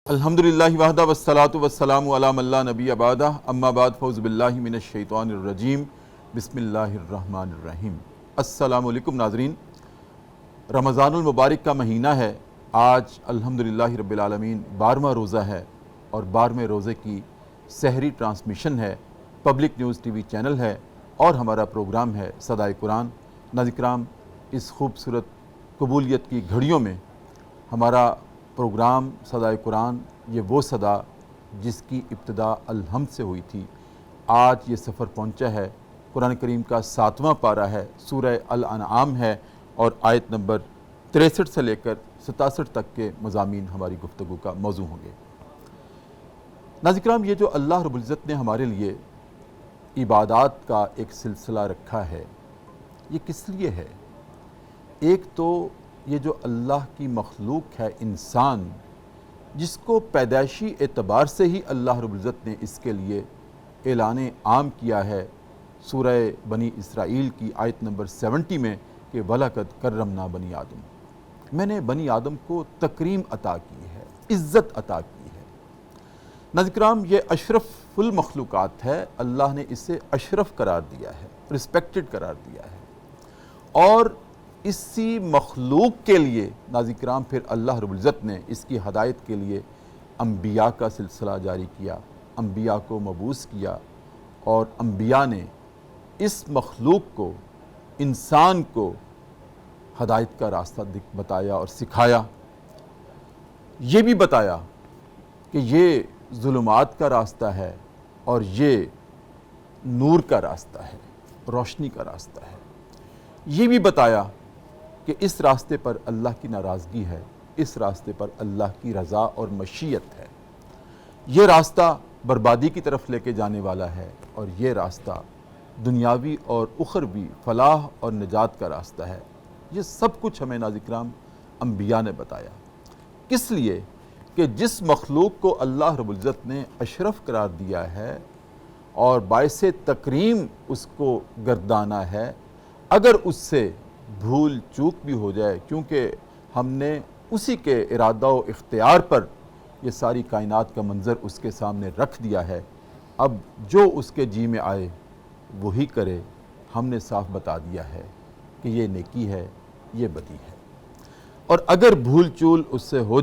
الحمدللہ وحدہ والصلاۃ والسلام علی من لا نبی بعدہ اما بعد فاعوذ باللہ من الشیطان الرجیم بسم اللہ الرحمن الرحیم۔ السلام علیکم ناظرین، رمضان المبارک کا مہینہ ہے۔ آج الحمدللہ رب العالمین 12واں روزہ ہے اور 12ویں روزے کی سحری ٹرانسمیشن ہے، public news T V channel ہے اور ہمارا پروگرام ہے صدائے قرآن۔ ناظرین کرام، اس خوبصورت قبولیت کی گھڑیوں میں ہمارا پروگرام صدائے قرآن، یہ وہ صدا جس کی ابتدا الحمد سے ہوئی تھی، آج یہ سفر پہنچا ہے۔ قرآن کریم کا 7واں پارہ ہے، سورہ الانعام ہے اور آیت نمبر 63 سے لے کر 67 تک کے مضامین ہماری گفتگو کا موضوع ہوں گے۔ ناظرین کرام، یہ جو اللہ رب العزت نے ہمارے لیے عبادات کا ایک سلسلہ رکھا ہے، یہ کس لیے ہے؟ ایک تو یہ جو اللہ کی مخلوق ہے انسان، جس کو پیدائشی اعتبار سے ہی اللہ رب العزت نے اس کے لیے اعلان عام کیا ہے سورہ بنی اسرائیل کی آیت نمبر 70 میں کہ وَلَقَدْ كَرَّمْنَا بَنِي آدم، میں نے بنی آدم کو تکریم عطا کی ہے، عزت عطا کی ہے۔ ناظرین کرام، یہ اشرف المخلوقات ہے، اللہ نے اسے اشرف قرار دیا ہے، رسپیکٹڈ قرار دیا ہے، اور اسی مخلوق کے لیے ناظرین کرام پھر اللہ رب العزت نے اس کی ہدایت کے لیے انبیاء کا سلسلہ جاری کیا، انبیاء کو مبعوث کیا، اور انبیاء نے اس مخلوق کو، انسان کو ہدایت کا راستہ بتایا اور سکھایا۔ یہ بھی بتایا کہ یہ ظلمات کا راستہ ہے اور یہ نور کا راستہ ہے، روشنی کا راستہ ہے۔ یہ بھی بتایا کہ اس راستے پر اللہ کی ناراضگی ہے، اس راستے پر اللہ کی رضا اور مشیت ہے۔ یہ راستہ بربادی کی طرف لے کے جانے والا ہے اور یہ راستہ دنیاوی اور اخروی فلاح اور نجات کا راستہ ہے۔ یہ سب کچھ ہمیں ناظرین کرام انبیاء نے بتایا۔ کس لیے؟ کہ جس مخلوق کو اللہ رب العزت نے اشرف قرار دیا ہے اور باعث تکریم اس کو گردانا ہے، اگر اس سے بھول چوک بھی ہو جائے، کیونکہ ہم نے اسی کے ارادہ و اختیار پر یہ ساری کائنات کا منظر اس کے سامنے رکھ دیا ہے، اب جو اس کے جی میں آئے وہی کرے۔ ہم نے صاف بتا دیا ہے کہ یہ نیکی ہے، یہ بدی ہے، اور اگر بھول چوک اس سے ہو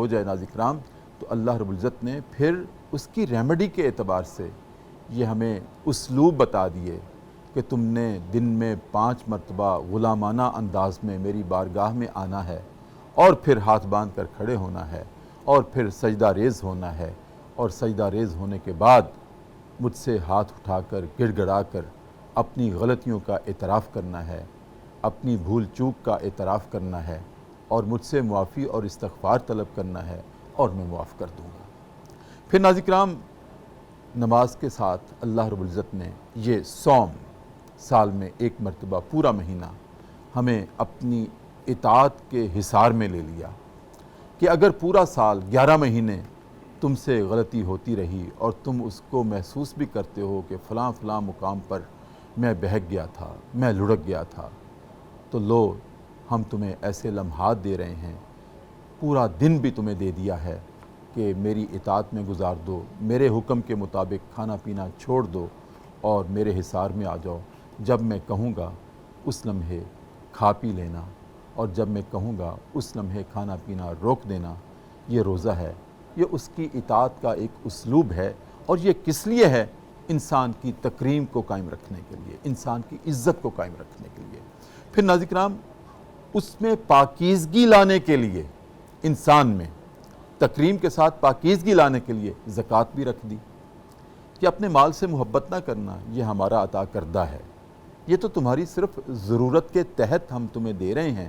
جائے ناظرین کرام، تو اللہ رب العزت نے پھر اس کی ریمیڈی کے اعتبار سے یہ ہمیں اسلوب بتا دیے کہ تم نے دن میں 5 مرتبہ غلامانہ انداز میں میری بارگاہ میں آنا ہے، اور پھر ہاتھ باندھ کر کھڑے ہونا ہے، اور پھر سجدہ ریز ہونا ہے، اور سجدہ ریز ہونے کے بعد مجھ سے ہاتھ اٹھا کر گڑ گڑا کر اپنی غلطیوں کا اعتراف کرنا ہے، اپنی بھول چوک کا اعتراف کرنا ہے، اور مجھ سے معافی اور استغفار طلب کرنا ہے، اور میں معاف کر دوں گا۔ پھر ناظرین کرام، نماز کے ساتھ اللہ رب العزت نے یہ صوم، سال میں 1 مرتبہ پورا مہینہ ہمیں اپنی اطاعت کے حصار میں لے لیا کہ اگر پورا سال 11 مہینے تم سے غلطی ہوتی رہی اور تم اس کو محسوس بھی کرتے ہو کہ فلاں فلاں مقام پر میں بہک گیا تھا، میں لڑک گیا تھا، تو لو ہم تمہیں ایسے لمحات دے رہے ہیں، پورا دن بھی تمہیں دے دیا ہے کہ میری اطاعت میں گزار دو، میرے حکم کے مطابق کھانا پینا چھوڑ دو اور میرے حصار میں آ جاؤ۔ جب میں کہوں گا اس لمحے کھا پی لینا، اور جب میں کہوں گا اس لمحے کھانا پینا روک دینا۔ یہ روزہ ہے، یہ اس کی اطاعت کا ایک اسلوب ہے، اور یہ کس لیے ہے؟ انسان کی تکریم کو قائم رکھنے کے لیے، انسان کی عزت کو قائم رکھنے کے لیے۔ پھر ناظرین کرام، اس میں پاکیزگی لانے کے لیے، انسان میں تکریم کے ساتھ پاکیزگی لانے کے لیے زکوٰۃ بھی رکھ دی کہ اپنے مال سے محبت نہ کرنا، یہ ہمارا عطا کردہ ہے، یہ تو تمہاری صرف ضرورت کے تحت ہم تمہیں دے رہے ہیں،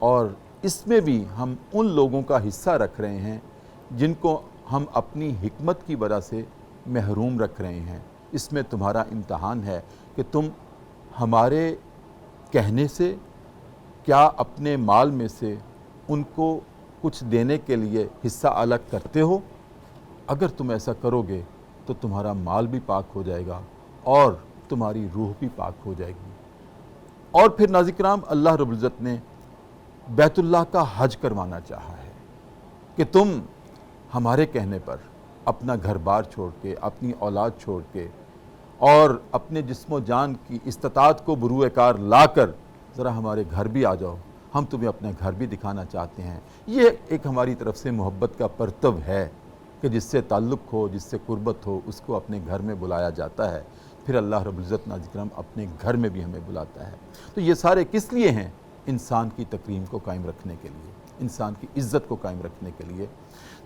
اور اس میں بھی ہم ان لوگوں کا حصہ رکھ رہے ہیں جن کو ہم اپنی حکمت کی وجہ سے محروم رکھ رہے ہیں۔ اس میں تمہارا امتحان ہے کہ تم ہمارے کہنے سے کیا اپنے مال میں سے ان کو کچھ دینے کے لیے حصہ الگ کرتے ہو۔ اگر تم ایسا کرو گے تو تمہارا مال بھی پاک ہو جائے گا اور تمہاری روح بھی پاک ہو جائے گی۔ اور پھر ناظرین کرام، اللہ رب العزت نے بیت اللہ کا حج کروانا چاہا ہے۔ کہ تم ہمارے کہنے پر اپنا گھر بار چھوڑ کے، اپنی اولاد چھوڑ کے اور اپنے جسم و جان کی استطاعت کو بروئے کار لا کر ذرا ہمارے گھر بھی آ جاؤ، ہم تمہیں اپنے گھر بھی دکھانا چاہتے ہیں۔ یہ ایک ہماری طرف سے محبت کا پرتو ہے کہ جس سے تعلق ہو، جس سے قربت ہو، اس کو اپنے گھر میں بلایا جاتا ہے۔ پھر اللہ رب العزت ناظرین کرام اپنے گھر میں بھی ہمیں بلاتا ہے۔ تو یہ سارے کس لیے ہیں؟ انسان کی تکریم کو قائم رکھنے کے لیے، انسان کی عزت کو قائم رکھنے کے لیے۔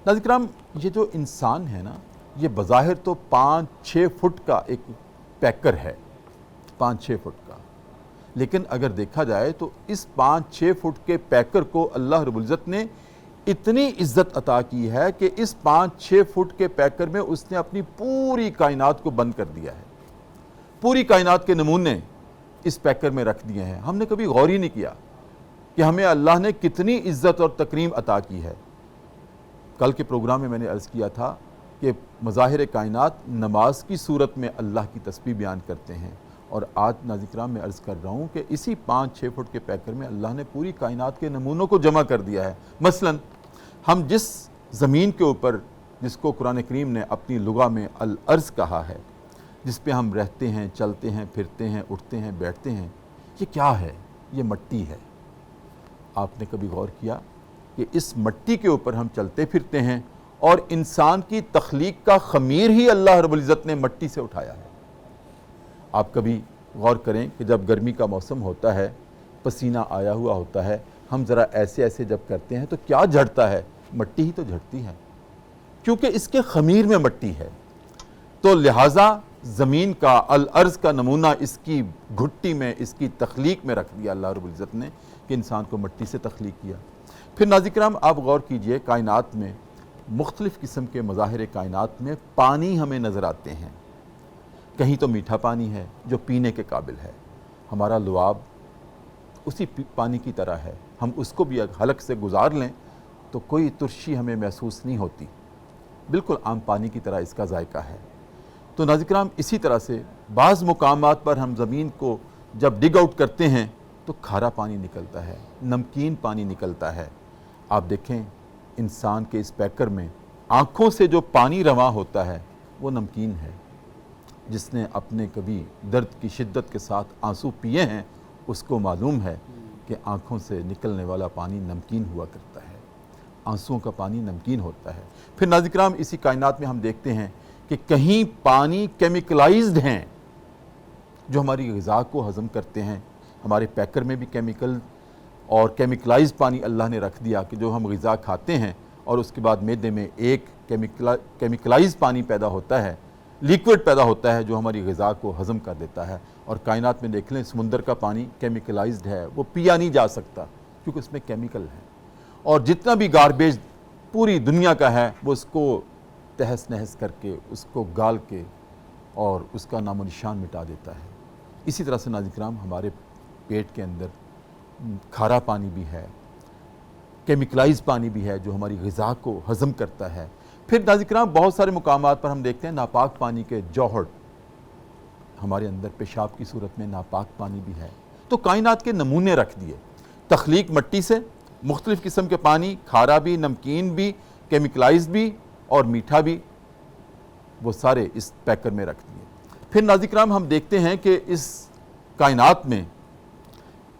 ناظرین کرام، یہ جو انسان ہے نا، یہ بظاہر تو 5-6 فٹ کا ایک پیکر ہے، 5-6 فٹ کا، لیکن اگر دیکھا جائے تو اس 5-6 فٹ کے پیکر کو اللہ رب العزت نے اتنی عزت عطا کی ہے کہ اس 5-6 فٹ کے پیکر میں اس نے اپنی پوری کائنات کو بند کر دیا ہے۔ پوری کائنات کے نمونے اس پیکر میں رکھ دیے ہیں۔ ہم نے کبھی غور ہی نہیں کیا کہ ہمیں اللہ نے کتنی عزت اور تکریم عطا کی ہے۔ کل کے پروگرام میں نے عرض کیا تھا کہ مظاہر کائنات نماز کی صورت میں اللہ کی تسبیح بیان کرتے ہیں، اور آج ناظرین کرام میں عرض کر رہا ہوں کہ اسی 5-6 فٹ کے پیکر میں اللہ نے پوری کائنات کے نمونوں کو جمع کر دیا ہے۔ مثلا ہم جس زمین کے اوپر، جس کو قرآن کریم نے اپنی لغہ میں الارض کہا ہے، جس پہ ہم رہتے ہیں، چلتے ہیں، پھرتے ہیں، اٹھتے ہیں، بیٹھتے ہیں، یہ کیا ہے؟ یہ مٹی ہے۔ آپ نے کبھی غور کیا کہ اس مٹی کے اوپر ہم چلتے پھرتے ہیں، اور انسان کی تخلیق کا خمیر ہی اللہ رب العزت نے مٹی سے اٹھایا ہے۔ آپ کبھی غور کریں کہ جب گرمی کا موسم ہوتا ہے، پسینہ آیا ہوا ہوتا ہے، ہم ذرا ایسے ایسے جب کرتے ہیں تو کیا جھڑتا ہے؟ مٹی ہی تو جھڑتی ہے، کیونکہ اس کے خمیر میں مٹی ہے۔ تو لہٰذا زمین کا، الارض کا نمونہ اس کی گھٹی میں، اس کی تخلیق میں رکھ دیا اللہ رب العزت نے کہ انسان کو مٹی سے تخلیق کیا۔ پھر ناظرین کرام آپ غور کیجئے، کائنات میں مختلف قسم کے مظاہر کائنات میں پانی ہمیں نظر آتے ہیں۔ کہیں تو میٹھا پانی ہے جو پینے کے قابل ہے، ہمارا لعاب اسی پانی کی طرح ہے، ہم اس کو بھی حلق سے گزار لیں تو کوئی ترشی ہمیں محسوس نہیں ہوتی، بالکل عام پانی کی طرح اس کا ذائقہ ہے۔ تو ناظرین کرام اسی طرح سے بعض مقامات پر ہم زمین کو جب ڈگ آؤٹ کرتے ہیں تو کھارا پانی نکلتا ہے، نمکین پانی نکلتا ہے۔ آپ دیکھیں انسان کے اس پیکر میں آنکھوں سے جو پانی رواں ہوتا ہے وہ نمکین ہے۔ جس نے اپنے کبھی درد کی شدت کے ساتھ آنسو پیے ہیں اس کو معلوم ہے کہ آنکھوں سے نکلنے والا پانی نمکین ہوا کرتا ہے، آنسوؤں کا پانی نمکین ہوتا ہے۔ پھر ناظرین کرام اسی کائنات میں ہم دیکھتے ہیں کہ کہیں پانی کیمیکلائزڈ ہیں جو ہماری غذا کو ہضم کرتے ہیں۔ ہمارے پیکر میں بھی کیمیکل اور کیمیکلائزڈ پانی اللہ نے رکھ دیا کہ جو ہم غذا کھاتے ہیں اور اس کے بعد معدے میں ایک کیمیکلائزڈ پانی پیدا ہوتا ہے، لیکوڈ پیدا ہوتا ہے جو ہماری غذا کو ہضم کر دیتا ہے۔ اور کائنات میں دیکھ لیں سمندر کا پانی کیمیکلائزڈ ہے، وہ پیا نہیں جا سکتا کیونکہ اس میں کیمیکل ہے، اور جتنا بھی گاربیج پوری دنیا کا ہے وہ اس کو تہس نہس کر کے، اس کو گال کے اور اس کا نام و نشان مٹا دیتا ہے۔ اسی طرح سے ناظرین کرام ہمارے پیٹ کے اندر کھارا پانی بھی ہے، کیمیکلائز پانی بھی ہے جو ہماری غذا کو ہضم کرتا ہے۔ پھر ناظرین کرام بہت سارے مقامات پر ہم دیکھتے ہیں ناپاک پانی کے جوہر، ہمارے اندر پیشاب کی صورت میں ناپاک پانی بھی ہے۔ تو کائنات کے نمونے رکھ دیے، تخلیق مٹی سے، مختلف قسم کے پانی، کھارا بھی، نمکین بھی، کیمیکلائز بھی اور میٹھا بھی، وہ سارے اس پیکر میں رکھ دیے۔ پھر ناظرین کرام ہم دیکھتے ہیں کہ اس کائنات میں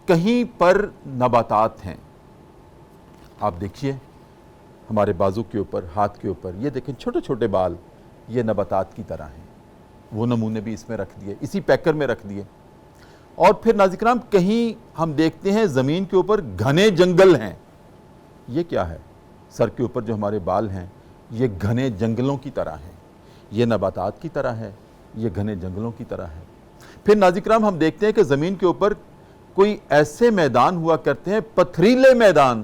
کہیں پر نباتات ہیں۔ آپ دیکھیے ہمارے بازو کے اوپر، ہاتھ کے اوپر، یہ دیکھیں چھوٹے چھوٹے بال، یہ نباتات کی طرح ہیں، وہ نمونے بھی اس میں رکھ دیے، اسی پیکر میں رکھ دیے۔ اور پھر ناظرین کرام کہیں ہم دیکھتے ہیں زمین کے اوپر گھنے جنگل ہیں۔ یہ کیا ہے؟ سر کے اوپر جو ہمارے بال ہیں یہ گھنے جنگلوں کی طرح ہیں، یہ نباتات کی طرح ہے، یہ گھنے جنگلوں کی طرح ہے۔ پھر ناظرین کرام ہم دیکھتے ہیں کہ زمین کے اوپر کوئی ایسے میدان ہوا کرتے ہیں، پتھریلے میدان،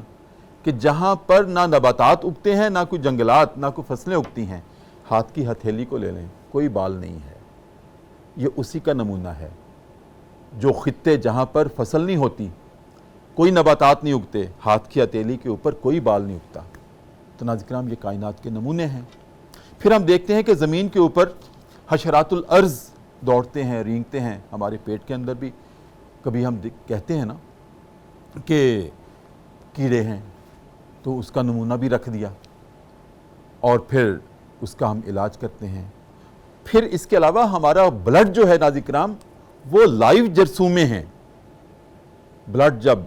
کہ جہاں پر نہ نباتات اگتے ہیں، نہ کوئی جنگلات، نہ کوئی فصلیں اگتی ہیں۔ ہاتھ کی ہتھیلی کو لے لیں، کوئی بال نہیں ہے، یہ اسی کا نمونہ ہے۔ جو خطے جہاں پر فصل نہیں ہوتی، کوئی نباتات نہیں اگتے، ہاتھ کی ہتھیلی کے اوپر کوئی بال نہیں اگتا۔ تو ناظرین کرام یہ کائنات کے نمونے ہیں۔ پھر ہم دیکھتے ہیں کہ زمین کے اوپر حشرات الارض دوڑتے ہیں، رینگتے ہیں۔ ہمارے پیٹ کے اندر بھی کبھی ہم کہتے ہیں نا کہ کیڑے ہیں، تو اس کا نمونہ بھی رکھ دیا۔ اور پھر اس کا ہم علاج کرتے ہیں۔ پھر اس کے علاوہ ہمارا بلڈ جو ہے ناظرین کرام وہ لائیو جرثومے ہیں۔ بلڈ جب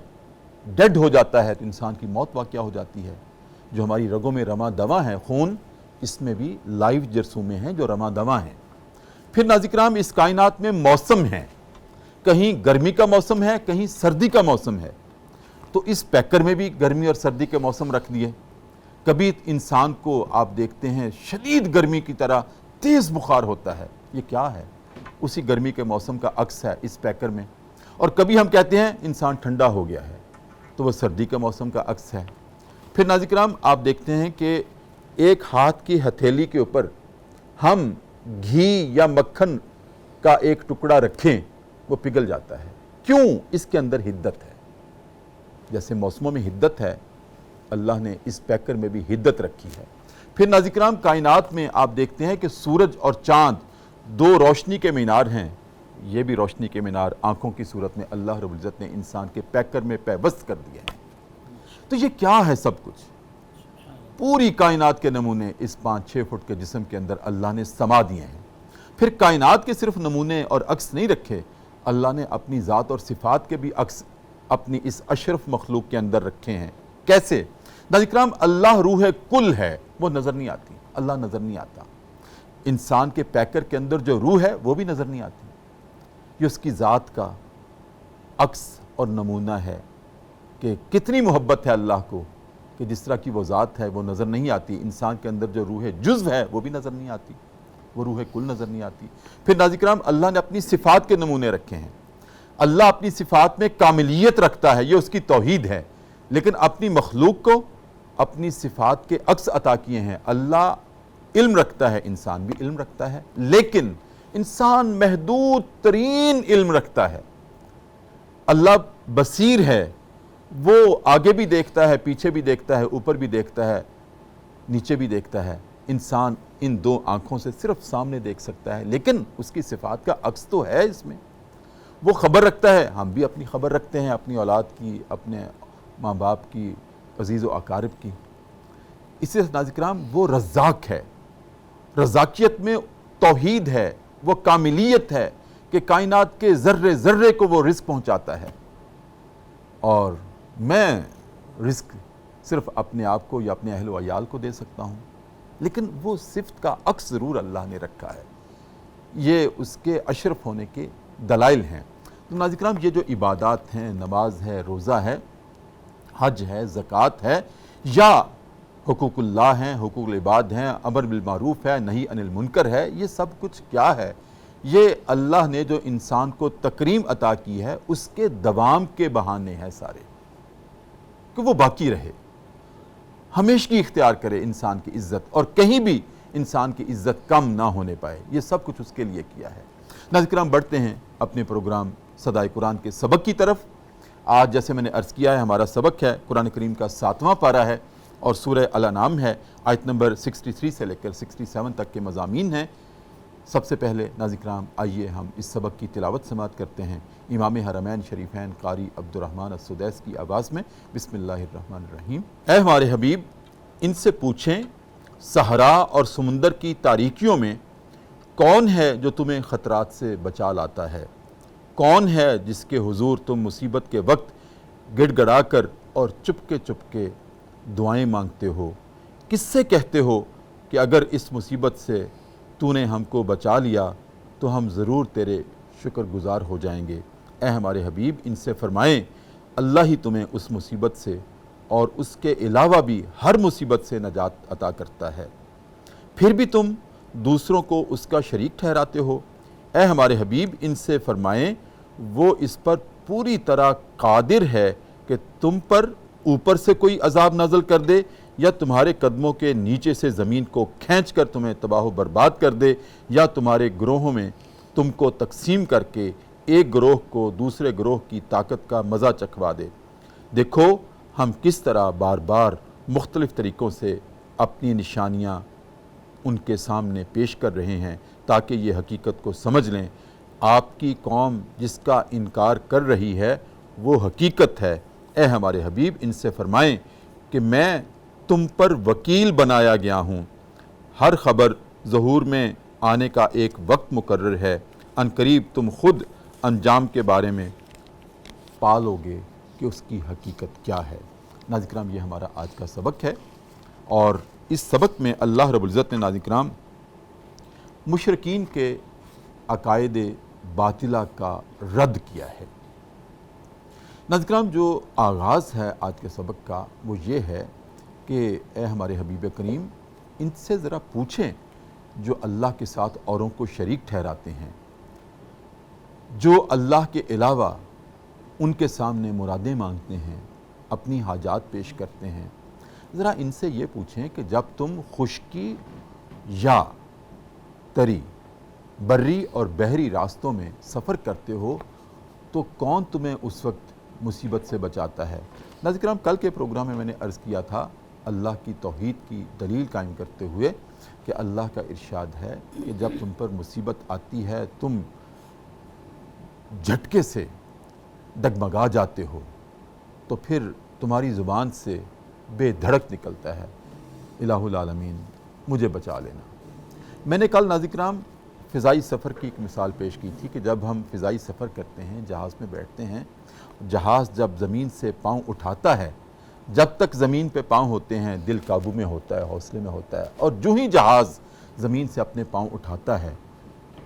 ڈیڈ ہو جاتا ہے تو انسان کی موت واقع ہو جاتی ہے۔ جو ہماری رگوں میں رواں دواں ہے خون، اس میں بھی لائیو جرثومے ہیں جو رواں دواں ہیں۔ پھر ناظرین کرام اس کائنات میں موسم ہیں، کہیں گرمی کا موسم ہے، کہیں سردی کا موسم ہے، تو اس پیکر میں بھی گرمی اور سردی کے موسم رکھ دیے۔ کبھی انسان کو آپ دیکھتے ہیں شدید گرمی کی طرح تیز بخار ہوتا ہے، یہ کیا ہے؟ اسی گرمی کے موسم کا عکس ہے اس پیکر میں۔ اور کبھی ہم کہتے ہیں انسان ٹھنڈا ہو گیا ہے، تو وہ سردی کے موسم کا عکس ہے۔ پھر ناظرین کرام آپ دیکھتے ہیں کہ ایک ہاتھ کی ہتھیلی کے اوپر ہم گھی یا مکھن کا ایک ٹکڑا رکھیں وہ پگھل جاتا ہے، کیوں؟ اس کے اندر حدت ہے۔ جیسے موسموں میں حدت ہے، اللہ نے اس پیکر میں بھی حدت رکھی ہے۔ پھر ناظرین کرام کائنات میں آپ دیکھتے ہیں کہ سورج اور چاند دو روشنی کے مینار ہیں، یہ بھی روشنی کے مینار آنکھوں کی صورت میں اللہ رب العزت نے انسان کے پیکر میں پیوست کر دیا ہے۔ تو یہ کیا ہے؟ سب کچھ پوری کائنات کے نمونے اس 5-6 فٹ کے جسم کے اندر اللہ نے سما دیے ہیں۔ پھر کائنات کے صرف نمونے اور عکس نہیں رکھے، اللہ نے اپنی ذات اور صفات کے بھی عکس اپنی اس اشرف مخلوق کے اندر رکھے ہیں۔ کیسے؟ ناظرین کرام اللہ روح کل ہے، وہ نظر نہیں آتی، اللہ نظر نہیں آتا۔ انسان کے پیکر کے اندر جو روح ہے وہ بھی نظر نہیں آتی، یہ اس کی ذات کا عکس اور نمونہ ہے کہ کتنی محبت ہے اللہ کو، کہ جس طرح کی وہ ذات ہے وہ نظر نہیں آتی، انسان کے اندر جو روح جزو ہے وہ بھی نظر نہیں آتی، وہ روح کل نظر نہیں آتی۔ پھر ناظرین کرام اللہ نے اپنی صفات کے نمونے رکھے ہیں۔ اللہ اپنی صفات میں کاملیت رکھتا ہے، یہ اس کی توحید ہے، لیکن اپنی مخلوق کو اپنی صفات کے عکس عطا کیے ہیں۔ اللہ علم رکھتا ہے، انسان بھی علم رکھتا ہے، لیکن انسان محدود ترین علم رکھتا ہے۔ اللہ بصیر ہے، وہ آگے بھی دیکھتا ہے، پیچھے بھی دیکھتا ہے، اوپر بھی دیکھتا ہے، نیچے بھی دیکھتا ہے۔ انسان ان دو آنکھوں سے صرف سامنے دیکھ سکتا ہے، لیکن اس کی صفات کا عکس تو ہے اس میں۔ وہ خبر رکھتا ہے، ہم بھی اپنی خبر رکھتے ہیں، اپنی اولاد کی، اپنے ماں باپ کی، عزیز و اقارب کی۔ اسی طرح ناظرین کرام وہ رزاق ہے، رزاقیت میں توحید ہے، وہ کاملیت ہے کہ کائنات کے ذرے ذرے کو وہ رزق پہنچاتا ہے۔ اور میں رزق صرف اپنے آپ کو یا اپنے اہل و عیال کو دے سکتا ہوں، لیکن وہ صفت کا عکس ضرور اللہ نے رکھا ہے۔ یہ اس کے اشرف ہونے کے دلائل ہیں۔ تو ناظرین کرام یہ جو عبادات ہیں، نماز ہے، روزہ ہے، حج ہے، زکوٰۃ ہے، یا حقوق اللہ ہیں، حقوق العباد ہیں، امر بالمعروف ہے، نہی عن المنکر ہے، یہ سب کچھ کیا ہے؟ یہ اللہ نے جو انسان کو تکریم عطا کی ہے اس کے دوام کے بہانے ہیں سارے، کہ وہ باقی رہے، ہمیشگی اختیار کرے انسان کی عزت، اور کہیں بھی انسان کی عزت کم نہ ہونے پائے، یہ سب کچھ اس کے لیے کیا ہے۔ ناظرین کرام بڑھتے ہیں اپنے پروگرام صدائے قرآن کے سبق کی طرف۔ آج جیسے میں نے عرض کیا ہے ہمارا سبق ہے قرآن کریم کا 7واں پارہ ہے اور سورہ الانعام ہے، آیت نمبر 63 سے لے کر 67 تک کے مضامین ہیں۔ سب سے پہلے ناظرین کرام آئیے ہم اس سبق کی تلاوت سماعت کرتے ہیں امام حرمین شریفین قاری عبدالرحمن السدیس کی آواز میں۔ بسم اللہ الرحمن الرحیم۔ اے ہمارے حبیب، ان سے پوچھیں صحرا اور سمندر کی تاریکیوں میں کون ہے جو تمہیں خطرات سے بچا لاتا ہے؟ کون ہے جس کے حضور تم مصیبت کے وقت گڑ گڑا کر اور چپ کے دعائیں مانگتے ہو؟ کس سے کہتے ہو کہ اگر اس مصیبت سے تو نے ہم کو بچا لیا تو ہم ضرور تیرے شکر گزار ہو جائیں گے؟ اے ہمارے حبیب، ان سے فرمائیں اللہ ہی تمہیں اس مصیبت سے اور اس کے علاوہ بھی ہر مصیبت سے نجات عطا کرتا ہے، پھر بھی تم دوسروں کو اس کا شریک ٹھہراتے ہو۔ اے ہمارے حبیب، ان سے فرمائیں وہ اس پر پوری طرح قادر ہے کہ تم پر اوپر سے کوئی عذاب نازل کر دے یا تمہارے قدموں کے نیچے سے زمین کو کھینچ کر تمہیں تباہ و برباد کر دے، یا تمہارے گروہوں میں تم کو تقسیم کر کے ایک گروہ کو دوسرے گروہ کی طاقت کا مزہ چکھوا دے۔ دیکھو ہم کس طرح بار بار مختلف طریقوں سے اپنی نشانیاں ان کے سامنے پیش کر رہے ہیں تاکہ یہ حقیقت کو سمجھ لیں۔ آپ کی قوم جس کا انکار کر رہی ہے وہ حقیقت ہے۔ اے ہمارے حبیب، ان سے فرمائیں کہ میں تم پر وکیل بنایا گیا ہوں، ہر خبر ظہور میں آنے کا ایک وقت مقرر ہے، عنقریب تم خود انجام کے بارے میں پالو گے کہ اس کی حقیقت کیا ہے۔ ناظرین کرام، یہ ہمارا آج کا سبق ہے، اور اس سبق میں اللہ رب العزت نے ناظرین کرام مشرکین کے عقائد باطلہ کا رد کیا ہے۔ ناظرین کرام، جو آغاز ہے آج کے سبق کا وہ یہ ہے کہ اے ہمارے حبیب کریم، ان سے ذرا پوچھیں جو اللہ کے ساتھ اوروں کو شریک ٹھہراتے ہیں، جو اللہ کے علاوہ ان کے سامنے مرادیں مانگتے ہیں، اپنی حاجات پیش کرتے ہیں، ذرا ان سے یہ پوچھیں کہ جب تم خشکی یا تری، بری اور بحری راستوں میں سفر کرتے ہو تو کون تمہیں اس وقت مصیبت سے بچاتا ہے۔ ناظرین کرام، کل کے پروگرام میں نے عرض کیا تھا اللہ کی توحید کی دلیل قائم کرتے ہوئے کہ اللہ کا ارشاد ہے کہ جب تم پر مصیبت آتی ہے تم جھٹکے سے ڈگمگا جاتے ہو تو پھر تمہاری زبان سے بے دھڑک نکلتا ہے الہ العالمین مجھے بچا لینا۔ میں نے کل ناظرین کرام فضائی سفر کی ایک مثال پیش کی تھی کہ جب ہم فضائی سفر کرتے ہیں، جہاز میں بیٹھتے ہیں، جہاز جب زمین سے پاؤں اٹھاتا ہے، جب تک زمین پہ پاؤں ہوتے ہیں دل قابو میں ہوتا ہے، حوصلے میں ہوتا ہے، اور جو ہی جہاز زمین سے اپنے پاؤں اٹھاتا ہے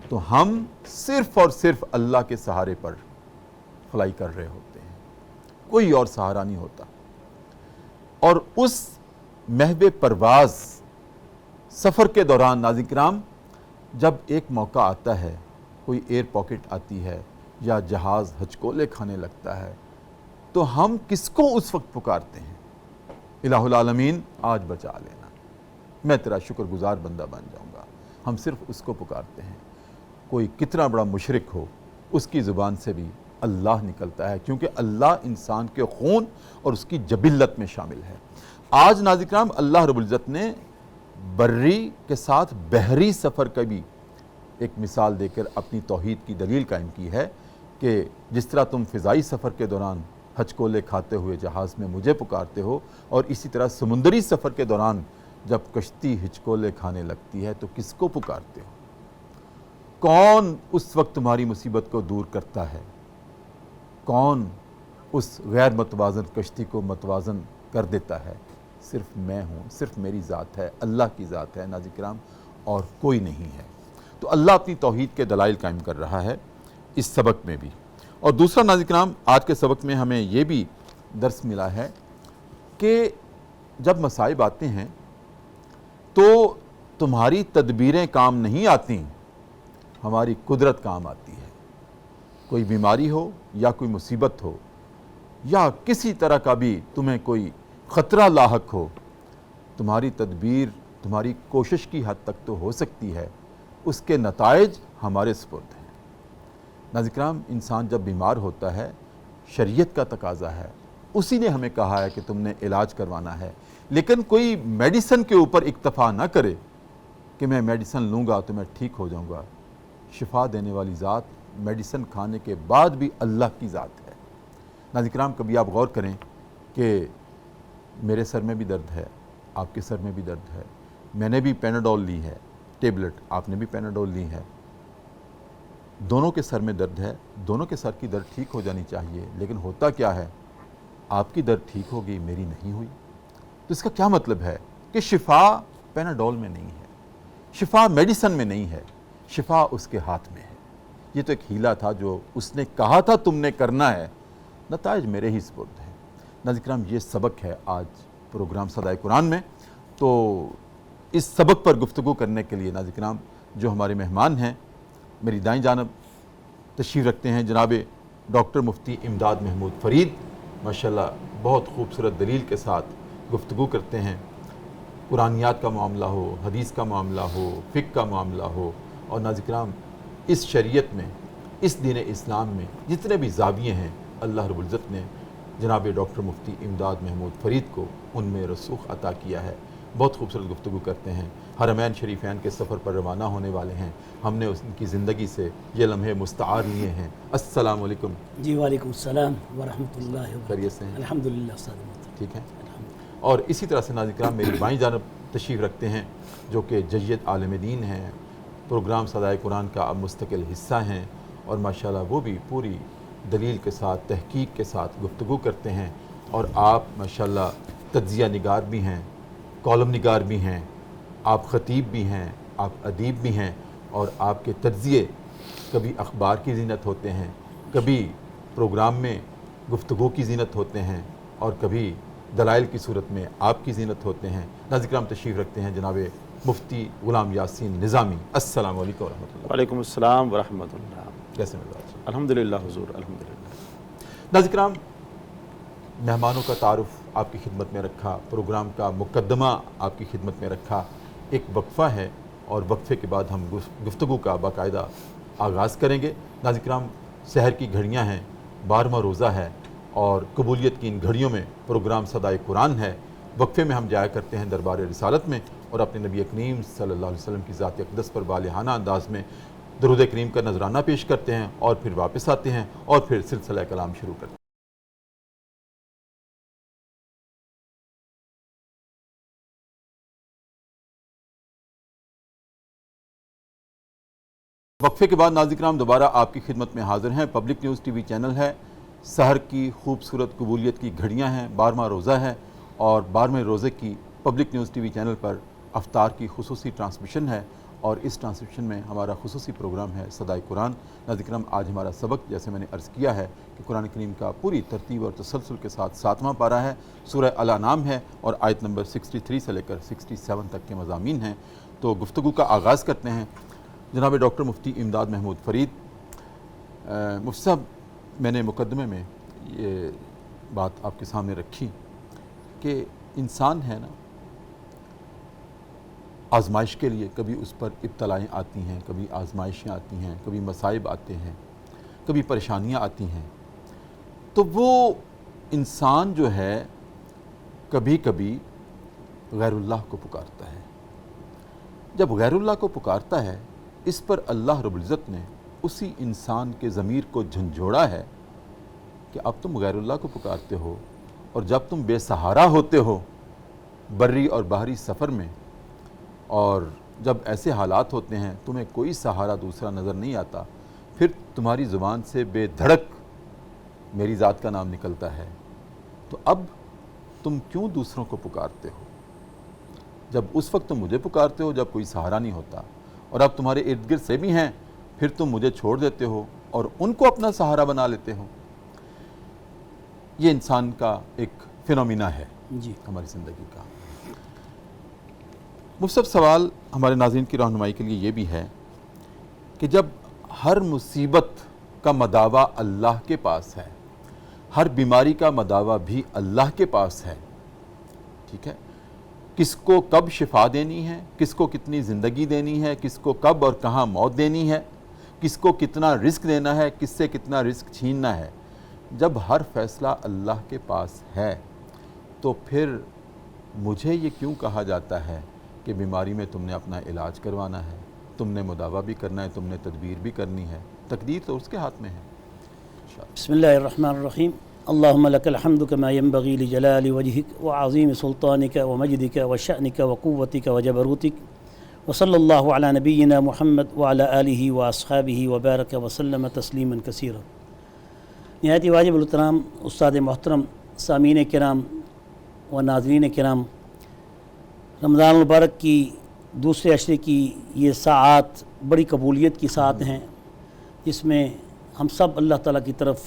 تو ہم صرف اور صرف اللہ کے سہارے پر فلائی کر رہے ہوتے ہیں، کوئی اور سہارا نہیں ہوتا۔ اور اس محو پرواز سفر کے دوران ناظرین کرام جب ایک موقع آتا ہے، کوئی ایئر پاکٹ آتی ہے یا جہاز ہچکولے کھانے لگتا ہے تو ہم کس کو اس وقت پکارتے ہیں؟ الہ العالمین آج بچا لینا، میں تیرا شکر گزار بندہ بن جاؤں گا۔ ہم صرف اس کو پکارتے ہیں۔ کوئی کتنا بڑا مشرک ہو اس کی زبان سے بھی اللہ نکلتا ہے، کیونکہ اللہ انسان کے خون اور اس کی جبلت میں شامل ہے۔ آج ناظرین کرام اللہ رب العزت نے بری کے ساتھ بحری سفر کا بھی ایک مثال دے کر اپنی توحید کی دلیل قائم کی ہے کہ جس طرح تم فضائی سفر کے دوران ہچکولے کھاتے ہوئے جہاز میں مجھے پکارتے ہو، اور اسی طرح سمندری سفر کے دوران جب کشتی ہچکولے کھانے لگتی ہے تو کس کو پکارتے ہو؟ کون اس وقت تمہاری مصیبت کو دور کرتا ہے؟ کون اس غیر متوازن کشتی کو متوازن کر دیتا ہے؟ صرف میں ہوں، صرف میری ذات ہے، اللہ کی ذات ہے ناظرین کرام، اور کوئی نہیں ہے۔ تو اللہ اپنی توحید کے دلائل قائم کر رہا ہے اس سبق میں بھی۔ اور دوسرا ناظرین کرام، آج کے سبق میں ہمیں یہ بھی درس ملا ہے کہ جب مصائب آتے ہیں تو تمہاری تدبیریں کام نہیں آتی، ہماری قدرت کام آتی ہے۔ کوئی بیماری ہو یا کوئی مصیبت ہو یا کسی طرح کا بھی تمہیں کوئی خطرہ لاحق ہو، تمہاری تدبیر تمہاری کوشش کی حد تک تو ہو سکتی ہے، اس کے نتائج ہمارے سپرد ہیں۔ ناظرین کرام، انسان جب بیمار ہوتا ہے شریعت کا تقاضا ہے، اسی نے ہمیں کہا ہے کہ تم نے علاج کروانا ہے، لیکن کوئی میڈیسن کے اوپر اکتفا نہ کرے کہ میں میڈیسن لوں گا تو میں ٹھیک ہو جاؤں گا۔ شفا دینے والی ذات میڈیسن کھانے کے بعد بھی اللہ کی ذات ہے۔ ناظرین کرام، کبھی آپ غور کریں کہ میرے سر میں بھی درد ہے، آپ کے سر میں بھی درد ہے، میں نے بھی پیناڈول لی ہے ٹیبلٹ، آپ نے بھی پیناڈول لی ہے، دونوں کے سر میں درد ہے، دونوں کے سر کی درد ٹھیک ہو جانی چاہیے، لیکن ہوتا کیا ہے؟ آپ کی درد ٹھیک ہو گئی، میری نہیں ہوئی۔ تو اس کا کیا مطلب ہے؟ کہ شفا پیناڈول میں نہیں ہے، شفا میڈیسن میں نہیں ہے، شفا اس کے ہاتھ میں ہے۔ یہ تو ایک ہیلا تھا جو اس نے کہا تھا تم نے کرنا ہے، نتائج میرے ہی سپرد ہے۔ ناظرین کرام، یہ سبق ہے آج پروگرام صدائے قرآن میں۔ تو اس سبق پر گفتگو کرنے کے لیے ناظرین کرام جو ہمارے مہمان ہیں، میری دائیں جانب تشریف رکھتے ہیں جناب ڈاکٹر مفتی امداد محمود فرید، ماشاءاللہ بہت خوبصورت دلیل کے ساتھ گفتگو کرتے ہیں۔ قرآنیات کا معاملہ ہو، حدیث کا معاملہ ہو، فقہ کا معاملہ ہو، اور ناظرین کرام اس شریعت میں، اس دین اسلام میں جتنے بھی زاویے ہیں، اللہ رب العزت نے جناب ڈاکٹر مفتی امداد محمود فرید کو ان میں رسوخ عطا کیا ہے۔ بہت خوبصورت گفتگو کرتے ہیں، حرمین شریفین کے سفر پر روانہ ہونے والے ہیں، ہم نے ان کی زندگی سے یہ لمحے مستعار لیے ہیں۔ السلام علیکم۔ جی وعلیکم السلام ورحمۃ اللہ وبرکاتہ۔ خیریت سے ہیں؟ الحمدللہ استاد محترم، ٹھیک ہے۔ الحمدللہ۔ اور اسی طرح سے ناظرین کرام میری بائیں جانب تشریف رکھتے ہیں جو کہ جید عالم دین ہیں، پروگرام صدائے قرآن کا اب مستقل حصہ ہیں، اور ماشاءاللہ وہ بھی پوری دلیل کے ساتھ تحقیق کے ساتھ گفتگو کرتے ہیں، اور آپ ماشاءاللہ تجزیہ نگار بھی ہیں، کالم نگار بھی ہیں، آپ خطیب بھی ہیں، آپ ادیب بھی ہیں، اور آپ کے تجزیے کبھی اخبار کی زینت ہوتے ہیں، کبھی پروگرام میں گفتگو کی زینت ہوتے ہیں، اور کبھی دلائل کی صورت میں آپ کی زینت ہوتے ہیں۔ ناظرین کرام تشریف رکھتے ہیں جناب مفتی غلام یاسین نظامی۔ السلام علیکم ورحمۃ اللہ۔ وعلیکم السلام ورحمۃ اللہ۔ کیسے مزاج؟ الحمدللہ حضور، الحمدللہ۔ ناظرین کرام، مہمانوں کا تعارف آپ کی خدمت میں رکھا، پروگرام کا مقدمہ آپ کی خدمت میں رکھا، ایک وقفہ ہے، اور وقفے کے بعد ہم گفتگو کا باقاعدہ آغاز کریں گے۔ ناظرین کرام، سحر کی گھڑیاں ہیں، 12واں روزہ ہے، اور قبولیت کی ان گھڑیوں میں پروگرام صدائے قرآن ہے۔ وقفے میں ہم جایا کرتے ہیں دربار رسالت میں، اور اپنے نبی کریم صلی اللہ علیہ وسلم کی ذات اقدس پر بالہانہ انداز میں درود کریم کا نذرانہ پیش کرتے ہیں، اور پھر واپس آتے ہیں، اور پھر سلسلہ کلام شروع کرتے ہیں۔ وقفے کے بعد ناظرین کرام دوبارہ آپ کی خدمت میں حاضر ہیں۔ Public news T V channel ہے، سحر کی خوبصورت قبولیت کی گھڑیاں ہیں، 12واں روزہ ہے، اور 12ویں روزے کی public news T V channel پر افطار کی خصوصی ٹرانسمیشن ہے، اور اس ٹرانسمیشن میں ہمارا خصوصی پروگرام ہے صدائے قرآن۔ ناظرین کرام، آج ہمارا سبق جیسے میں نے عرض کیا ہے کہ قرآن کریم کا پوری ترتیب اور تسلسل کے ساتھ 7واں پارہ ہے، سورہ الانعام ہے، اور آیت نمبر 63 سے لے کر 67 تک کے مضامین ہیں۔ تو گفتگو کا آغاز کرتے ہیں۔ جناب ڈاکٹر مفتی امداد محمود فرید، مفتی صاحب، میں نے مقدمے میں یہ بات آپ کے سامنے رکھی کہ انسان ہے نا، آزمائش کے لیے کبھی اس پر ابتلائیں آتی ہیں، کبھی آزمائشیں آتی ہیں، کبھی مصائب آتے ہیں، کبھی پریشانیاں آتی ہیں، تو وہ انسان جو ہے کبھی کبھی غیر اللہ کو پکارتا ہے۔ جب غیر اللہ کو پکارتا ہے، اس پر اللہ رب العزت نے اسی انسان کے ضمیر کو جھنجھوڑا ہے کہ اب تم غیر اللہ کو پکارتے ہو، اور جب تم بے سہارا ہوتے ہو بری اور بحری سفر میں، اور جب ایسے حالات ہوتے ہیں تمہیں کوئی سہارا دوسرا نظر نہیں آتا، پھر تمہاری زبان سے بے دھڑک میری ذات کا نام نکلتا ہے، تو اب تم کیوں دوسروں کو پکارتے ہو؟ جب اس وقت تم مجھے پکارتے ہو جب کوئی سہارا نہیں ہوتا، اور اب تمہارے ارد گرد سے بھی ہیں، پھر تم مجھے چھوڑ دیتے ہو اور ان کو اپنا سہارا بنا لیتے ہو۔ یہ انسان کا ایک فینومینا ہے جی ہماری زندگی کا۔ مفصل سوال ہمارے ناظرین کی رہنمائی کے لیے یہ بھی ہے کہ جب ہر مصیبت کا مداوا اللہ کے پاس ہے، ہر بیماری کا مداوا بھی اللہ کے پاس ہے، ٹھیک ہے، کس کو کب شفا دینی ہے، کس کو کتنی زندگی دینی ہے، کس کو کب اور کہاں موت دینی ہے، کس کو کتنا رزق دینا ہے، کس سے کتنا رزق چھیننا ہے، جب ہر فیصلہ اللہ کے پاس ہے، تو پھر مجھے یہ کیوں کہا جاتا ہے کہ بیماری میں تم نے اپنا علاج کروانا ہے، تم نے مداوا بھی کرنا ہے، تم نے تدبیر بھی کرنی ہے، تقدیر تو اس کے ہاتھ میں ہے۔ بسم اللہ الرحمن الرحیم۔ اللہم لک الحمد کما ینبغی لجلال وجہک وعظیم سلطانک ومجدک وشأنک وقوتک وجبروتک، وصلی اللہ علی نبینا محمد وعلی آلہ واصحابہ وبارک وسلم تسلیما کثیرا۔ نہایت واجب الکرام استاد محترم، سامعین کرام و ناظرین کرام، رمضان المبارک کی دوسرے عشرے کی یہ ساعات بڑی قبولیت کی ساعت ہیں، جس میں ہم سب اللہ تعالیٰ کی طرف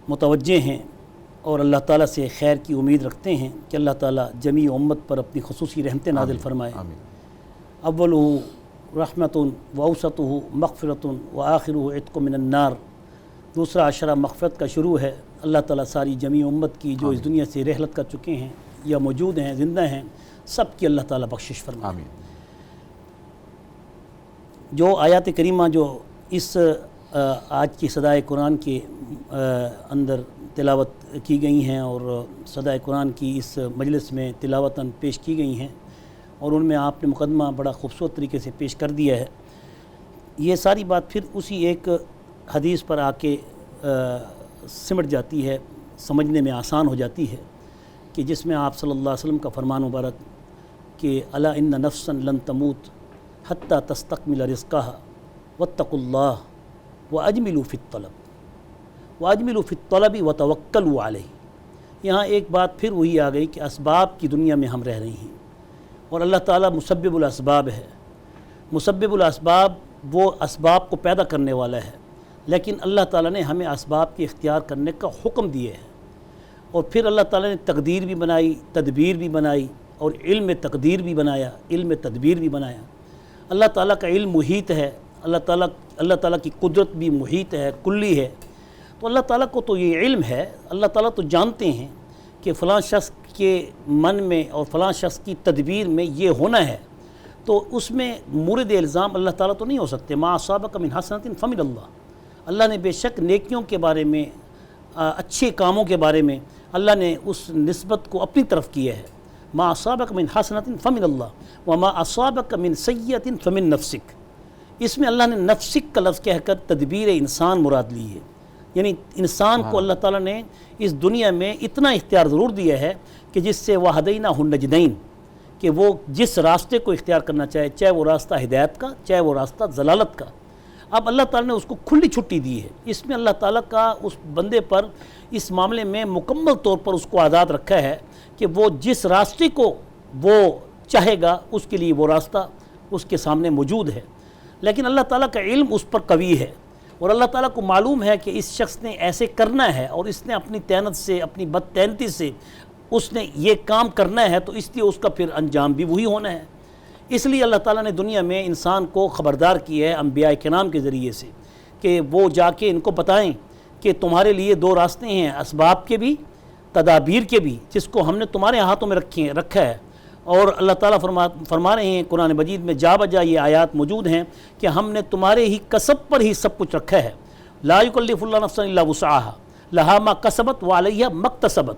متوجہ ہیں، اور اللہ تعالیٰ سے خیر کی امید رکھتے ہیں کہ اللہ تعالیٰ جمیع امت پر اپنی خصوصی رحمتیں نازل فرمائے۔ اولہ رحمت و اوسطہ مغفرت و آخرہ عتق من النار۔ دوسرا عشرہ مغفرت کا شروع ہے۔ اللہ تعالیٰ ساری جمیع امت کی جو اس دنیا سے رحلت کر چکے ہیں یا موجود ہیں، زندہ ہیں، سب کی اللہ تعالیٰ بخشش فرمائے۔ جو آیات کریمہ جو اس آج کی صدائے قرآن کے اندر تلاوت کی گئی ہیں اور صدائے قرآن کی اس مجلس میں تلاوتاً پیش کی گئی ہیں، اور ان میں آپ نے مقدمہ بڑا خوبصورت طریقے سے پیش کر دیا ہے، یہ ساری بات پھر اسی ایک حدیث پر آ کے سمٹ جاتی ہے، سمجھنے میں آسان ہو جاتی ہے، کہ جس میں آپ صلی اللہ علیہ وسلم کا فرمان مبارک کہ الا ان نفسا لن تموت حتی تستکمل رزقها واتقوا اللہ واجملوا فی الطلب وتوکلوا علیہ۔ یہاں ایک بات پھر وہی آ گئی کہ اسباب کی دنیا میں ہم رہ رہے ہیں، اور اللہ تعالیٰ مسبب الاسباب ہے۔ مسبب الاسباب وہ اسباب کو پیدا کرنے والا ہے، لیکن اللہ تعالیٰ نے ہمیں اسباب کے اختیار کرنے کا حکم دیے ہے۔ اور پھر اللہ تعالیٰ نے تقدیر بھی بنائی، تدبیر بھی بنائی، اور علم تقدیر بھی بنایا، علم تدبیر بھی بنایا۔ اللہ تعالیٰ کا علم محیط ہے، اللہ تعالیٰ کی قدرت بھی محیط ہے، کلی ہے۔ تو اللہ تعالیٰ کو تو یہ علم ہے، اللہ تعالیٰ تو جانتے ہیں کہ فلاں شخص کے من میں اور فلاں شخص کی تدبیر میں یہ ہونا ہے، تو اس میں مورد الزام اللہ تعالیٰ تو نہیں ہو سکتے۔ ما اصابک من حسنۃ فمن اللہ، اللہ نے بے شک نیکیوں کے بارے میں، اچھے کاموں کے بارے میں اللہ نے اس نسبت کو اپنی طرف کیا ہے۔ ما اصابک من حسنۃ فمن اللہ وما اصابک من سیئۃ فمن نفسک۔ اس میں اللہ نے نفسک کا لفظ کہہ کر تدبیر انسان مراد لی ہے، یعنی انسان کو اللہ تعالیٰ نے اس دنیا میں اتنا اختیار ضرور دیا ہے کہ جس سے وَهَدَيْنَاهُ النَّجْدَيْنِ، کہ وہ جس راستے کو اختیار کرنا چاہے، چاہے وہ راستہ ہدایت کا، چاہے وہ راستہ ضلالت کا، اب اللہ تعالیٰ نے اس کو کھلی چھٹی دی ہے۔ اس میں اللہ تعالیٰ کا اس بندے پر اس معاملے میں مکمل طور پر اس کو آزاد رکھا ہے کہ وہ جس راستے کو وہ چاہے گا اس کے لیے وہ راستہ اس کے سامنے موجود ہے۔ لیکن اللہ تعالیٰ کا علم اس پر قوی ہے، اور اللہ تعالیٰ کو معلوم ہے کہ اس شخص نے ایسے کرنا ہے، اور اس نے اپنی طینت سے، اپنی بدطینتی سے اس نے یہ کام کرنا ہے، تو اس لیے اس کا پھر انجام بھی وہی ہونا ہے۔ اس لیے اللہ تعالیٰ نے دنیا میں انسان کو خبردار کیا ہے انبیاء کرام کے ذریعے سے کہ وہ جا کے ان کو بتائیں کہ تمہارے لیے دو راستے ہیں، اسباب کے بھی، تدابیر کے بھی، جس کو ہم نے تمہارے ہاتھوں میں رکھا ہے۔ اور اللہ تعالیٰ فرما رہے ہیں قرآن مجید میں جا بجا یہ آیات موجود ہیں کہ ہم نے تمہارے ہی کسب پر ہی سب کچھ رکھا ہے۔ لا یکلف اللہ نفسا الا وسعها لها ما کسبت وعلیہا ما اکتسبت۔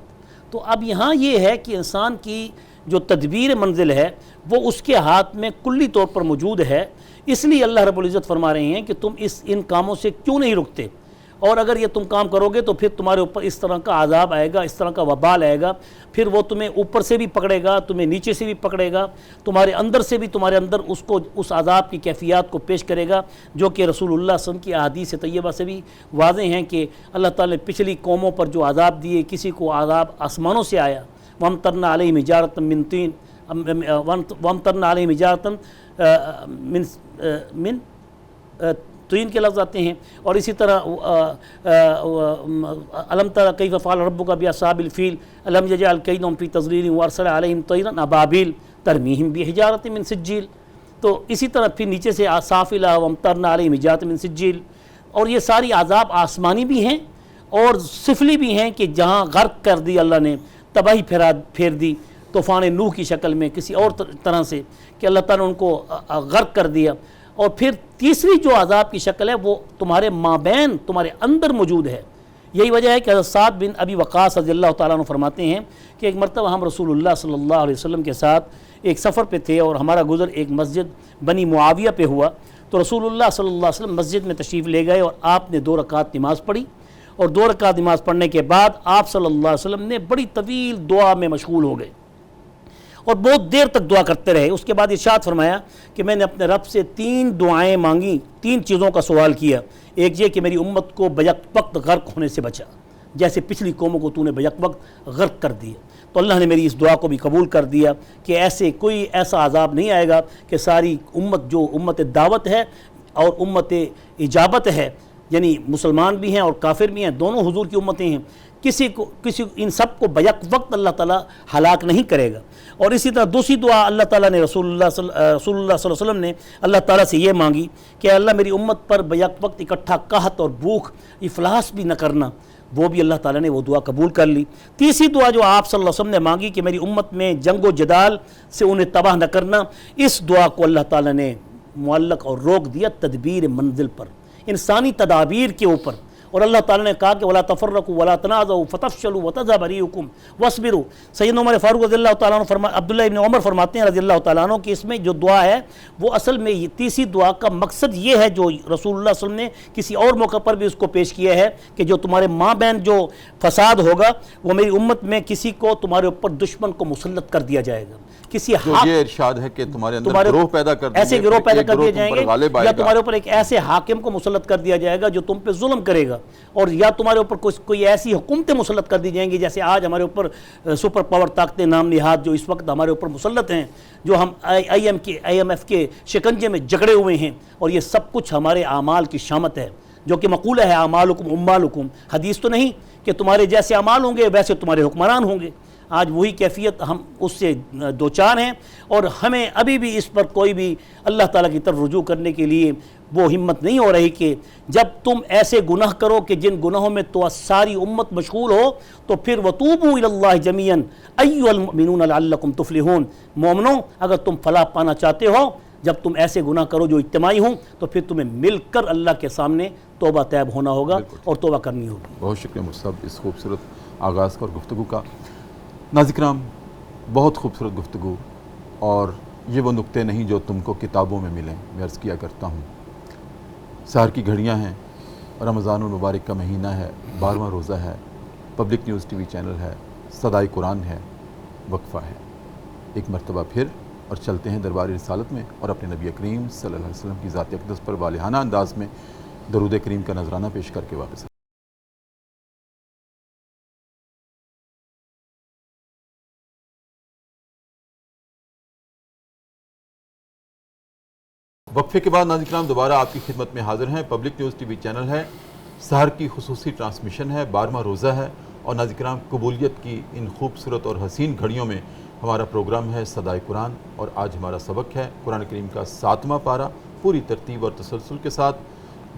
تو اب یہاں یہ ہے کہ انسان کی جو تدبیر منزل ہے وہ اس کے ہاتھ میں کلی طور پر موجود ہے۔ اس لیے اللہ رب العزت فرما رہے ہیں کہ تم ان کاموں سے کیوں نہیں رکتے، اور اگر یہ تم کام کرو گے تو پھر تمہارے اوپر اس طرح کا عذاب آئے گا، اس طرح کا وبال آئے گا، پھر وہ تمہیں اوپر سے بھی پکڑے گا، تمہیں نیچے سے بھی پکڑے گا، تمہارے اندر سے بھی، تمہارے اندر اس عذاب کی کیفیات کو پیش کرے گا، جو کہ رسول اللہ صلی اللہ علیہ وسلم کی احادیث طیبہ سے بھی واضح ہیں کہ اللہ تعالیٰ نے پچھلی قوموں پر جو عذاب دیے، کسی کو عذاب آسمانوں سے آیا، وَأَمْطَرْنَا عَلَيْهِمْ حِجَارَةً مِّن طِينٍ وَأَمْطَرْنَا عَلَيْهِمْ حِجَارَةً من طین کے لفظ آتے ہیں، اور اسی طرح الم تر کیف فعل ربک باصحاب الفیل الم یجعل کیدہم فی تضلیل وارسل علیہم طیرا ابابیل ترمیہم بحجارۃ من سجیل۔ تو اسی طرح پھر نیچے سے سافلہ وامطرنا علیہم حجارۃ من سجیل، اور یہ ساری عذاب آسمانی بھی ہیں اور سفلی بھی ہیں کہ جہاں غرق کر دی اللہ نے، تباہی پھیر دی طوفان نوح کی شکل میں، کسی اور طرح سے کہ اللہ تعالیٰ نے ان کو غرق کر دیا۔ اور پھر تیسری جو عذاب کی شکل ہے وہ تمہارے مابین، تمہارے اندر موجود ہے۔ یہی وجہ ہے کہ حضرت سعد بن ابی وقاص رضی اللہ تعالیٰ عنہ فرماتے ہیں کہ ایک مرتبہ ہم رسول اللہ صلی اللہ علیہ وسلم کے ساتھ ایک سفر پہ تھے، اور ہمارا گزر ایک مسجد بنی معاویہ پہ ہوا، تو رسول اللہ صلی اللہ علیہ وسلم مسجد میں تشریف لے گئے، اور آپ نے 2 رکعت نماز پڑھی، اور 2 رکعت نماز پڑھنے کے بعد آپ صلی اللہ علیہ وسلم نے بڑی طویل دعا میں مشغول ہو گئے اور بہت دیر تک دعا کرتے رہے۔ اس کے بعد ارشاد فرمایا کہ میں نے اپنے رب سے 3 دعائیں مانگی، 3 چیزوں کا سوال کیا۔ ایک یہ کہ میری امت کو بیک وقت غرق ہونے سے بچا، جیسے پچھلی قوموں کو تو نے بیک وقت غرق کر دیا، تو اللہ نے میری اس دعا کو بھی قبول کر دیا کہ کوئی ایسا عذاب نہیں آئے گا کہ ساری امت جو امت دعوت ہے اور امت اجابت ہے، یعنی مسلمان بھی ہیں اور کافر بھی ہیں، دونوں حضور کی امتیں ہیں، ان سب کو بیک وقت اللہ تعالیٰ ہلاک نہیں کرے گا۔ اور اسی طرح دوسری دعا اللہ تعالیٰ نے رسول اللہ صلی اللہ علیہ وسلم نے اللہ تعالیٰ سے یہ مانگی کہ اللہ میری امت پر بیک وقت اکٹھا قحط اور بھوک افلاس بھی نہ کرنا، وہ بھی اللہ تعالیٰ نے وہ دعا قبول کر لی۔ تیسری دعا جو آپ صلی اللہ علیہ وسلم نے مانگی کہ میری امت میں جنگ و جدال سے انہیں تباہ نہ کرنا، اس دعا کو اللہ تعالیٰ نے معلق اور روک دیا تدبیر منزل پر، انسانی تدابیر کے اوپر۔ اور اللہ تعالیٰ نے کہا کہ وَلَا تَفَرَّقُوا وَلَا تَنَازَعُوا فَتَفْشَلُوا وَتَذْهَبَ رِيحُكُمْ وَاصْبِرُوا۔ سیدنا عمر فاروق رضی اللہ تعالیٰ عنہ عبداللہ ابن عمر فرماتے ہیں رضی اللہ تعالیٰ عنہ کہ اس میں جو دعا ہے وہ اصل میں تیسری دعا کا مقصد یہ ہے جو رسول اللہ صلی اللہ علیہ وسلم نے کسی اور موقع پر بھی اس کو پیش کیا ہے کہ جو تمہارے ماں بہن جو فساد ہوگا وہ میری امت میں کسی کو تمہارے اوپر دشمن کو مسلط کر دیا جائے گا، کسی جو یہ ارشاد ہے کہ تمہارے اندر گروہ پیدا کر دیں ایسے گے، گروہ پھر پیدا ایک کر گروہ دیے تم جائیں پر گے، غالب آئے یا گا۔ تمہارے اوپر ایک ایسے حاکم کو مسلط کر دیا جائے گا جو تم پہ ظلم کرے گا، اور یا تمہارے اوپر کوئی ایسی حکومتیں مسلط کر دی جائیں گی جیسے آج ہمارے اوپر سپر پاور طاقتیں نام نہاد جو اس وقت ہمارے اوپر مسلط ہیں، جو ہم آئی ایم ایف کے شکنجے میں جکڑے ہوئے ہیں، اور یہ سب کچھ ہمارے اعمال کی شامت ہے، جو کہ مقولہ ہے اعمالکم اموالکم، حدیث تو نہیں کہ تمہارے جیسے اعمال ہوں گے ویسے تمہارے حکمران ہوں گے۔ آج وہی کیفیت ہم اس سے دوچار ہیں، اور ہمیں ابھی بھی اس پر کوئی بھی اللہ تعالیٰ کی طرف رجوع کرنے کے لیے وہ ہمت نہیں ہو رہی کہ جب تم ایسے گناہ کرو کہ جن گناہوں میں تو ساری امت مشغول ہو، تو پھر وَتُوبُوا إِلَى اللَّهِ جَمِيعًا أَيُّهَا الْمُؤْمِنُونَ لَعَلَّكُمْ تُفْلِحُونَ، مومنوں اگر تم فلاح پانا چاہتے ہو، جب تم ایسے گناہ کرو جو اجتماعی ہوں، تو پھر تمہیں مل کر اللہ کے سامنے توبہ طیب ہونا ہوگا اور توبہ کرنی ہوگی۔ بہت شکریہ مفتی صاحب اس خوبصورت آغاز کا اور گفتگو کا۔ ناظرین کرام، بہت خوبصورت گفتگو، اور یہ وہ نکتے نہیں جو تم کو کتابوں میں ملیں۔ میں عرض کیا کرتا ہوں، سحر کی گھڑیاں ہیں، رمضان المبارک کا مہینہ ہے، 12واں روزہ ہے، public news T V channel ہے، صدائے قرآن ہے، وقفہ ہے۔ ایک مرتبہ پھر اور چلتے ہیں دربار رسالت میں، اور اپنے نبی کریم صلی اللہ علیہ وسلم کی ذات اقدس پر والہانہ انداز میں درود کریم کا نذرانہ پیش کر کے واپس۔ وقفے کے بعد ناظرین کرام دوبارہ آپ کی خدمت میں حاضر ہیں۔ Public news T V channel ہے، سحر کی خصوصی ٹرانسمیشن ہے، 12واں روزہ ہے، اور ناظرین کرام قبولیت کی ان خوبصورت اور حسین گھڑیوں میں ہمارا پروگرام ہے صدائے قرآن، اور آج ہمارا سبق ہے قرآن کریم کا 7واں پارہ، پوری ترتیب اور تسلسل کے ساتھ۔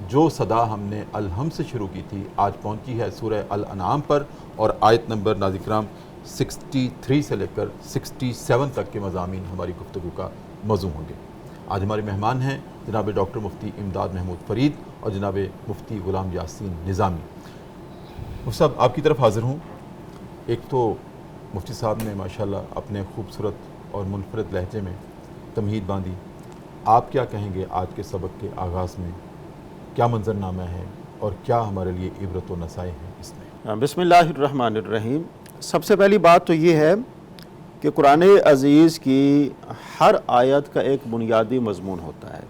جو صدا ہم نے الحم سے شروع کی تھی آج پہنچی ہے سورہ الانعام پر، اور آیت نمبر ناظرین کرام 63 سے لے کر 67 تک کے مضامین ہماری گفتگو کا موضوع ہوں گے۔ آج ہمارے مہمان ہیں جناب ڈاکٹر مفتی امداد محمود فرید اور جناب مفتی غلام یاسین نظامی۔ مفتی صاحب آپ کی طرف حاضر ہوں۔ ایک تو مفتی صاحب نے ماشاءاللہ اپنے خوبصورت اور منفرد لہجے میں تمہید باندھی، آپ کیا کہیں گے آج کے سبق کے آغاز میں؟ کیا منظرنامہ ہے اور کیا ہمارے لیے عبرت و نصائح ہیں اس میں؟ بسم اللہ الرحمن الرحیم۔ سب سے پہلی بات تو یہ ہے کہ قرآن عزیز کی ہر آیت کا ایک بنیادی مضمون ہوتا ہے۔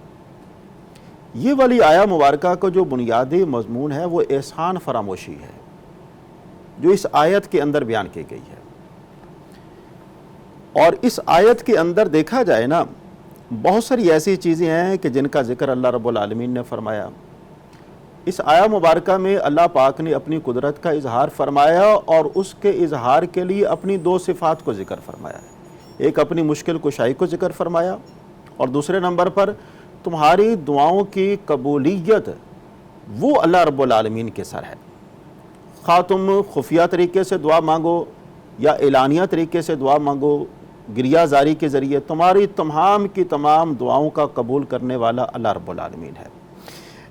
یہ والی آیہ مبارکہ کا جو بنیادی مضمون ہے وہ احسان فراموشی ہے، جو اس آیت کے اندر بیان کی گئی ہے۔ اور اس آیت کے اندر دیکھا جائے نا، بہت ساری ایسی چیزیں ہیں کہ جن کا ذکر اللہ رب العالمین نے فرمایا۔ اس آیہ مبارکہ میں اللہ پاک نے اپنی قدرت کا اظہار فرمایا، اور اس کے اظہار کے لیے اپنی دو صفات کو ذکر فرمایا۔ ایک اپنی مشکل کشائی کو ذکر فرمایا، اور دوسرے نمبر پر تمہاری دعاؤں کی قبولیت وہ اللہ رب العالمین کے سر ہے۔ خواہ تم خفیہ طریقے سے دعا مانگو یا اعلانیہ طریقے سے دعا مانگو، گریہ زاری کے ذریعے تمہاری تمام کی تمام دعاؤں کا قبول کرنے والا اللہ رب العالمین ہے۔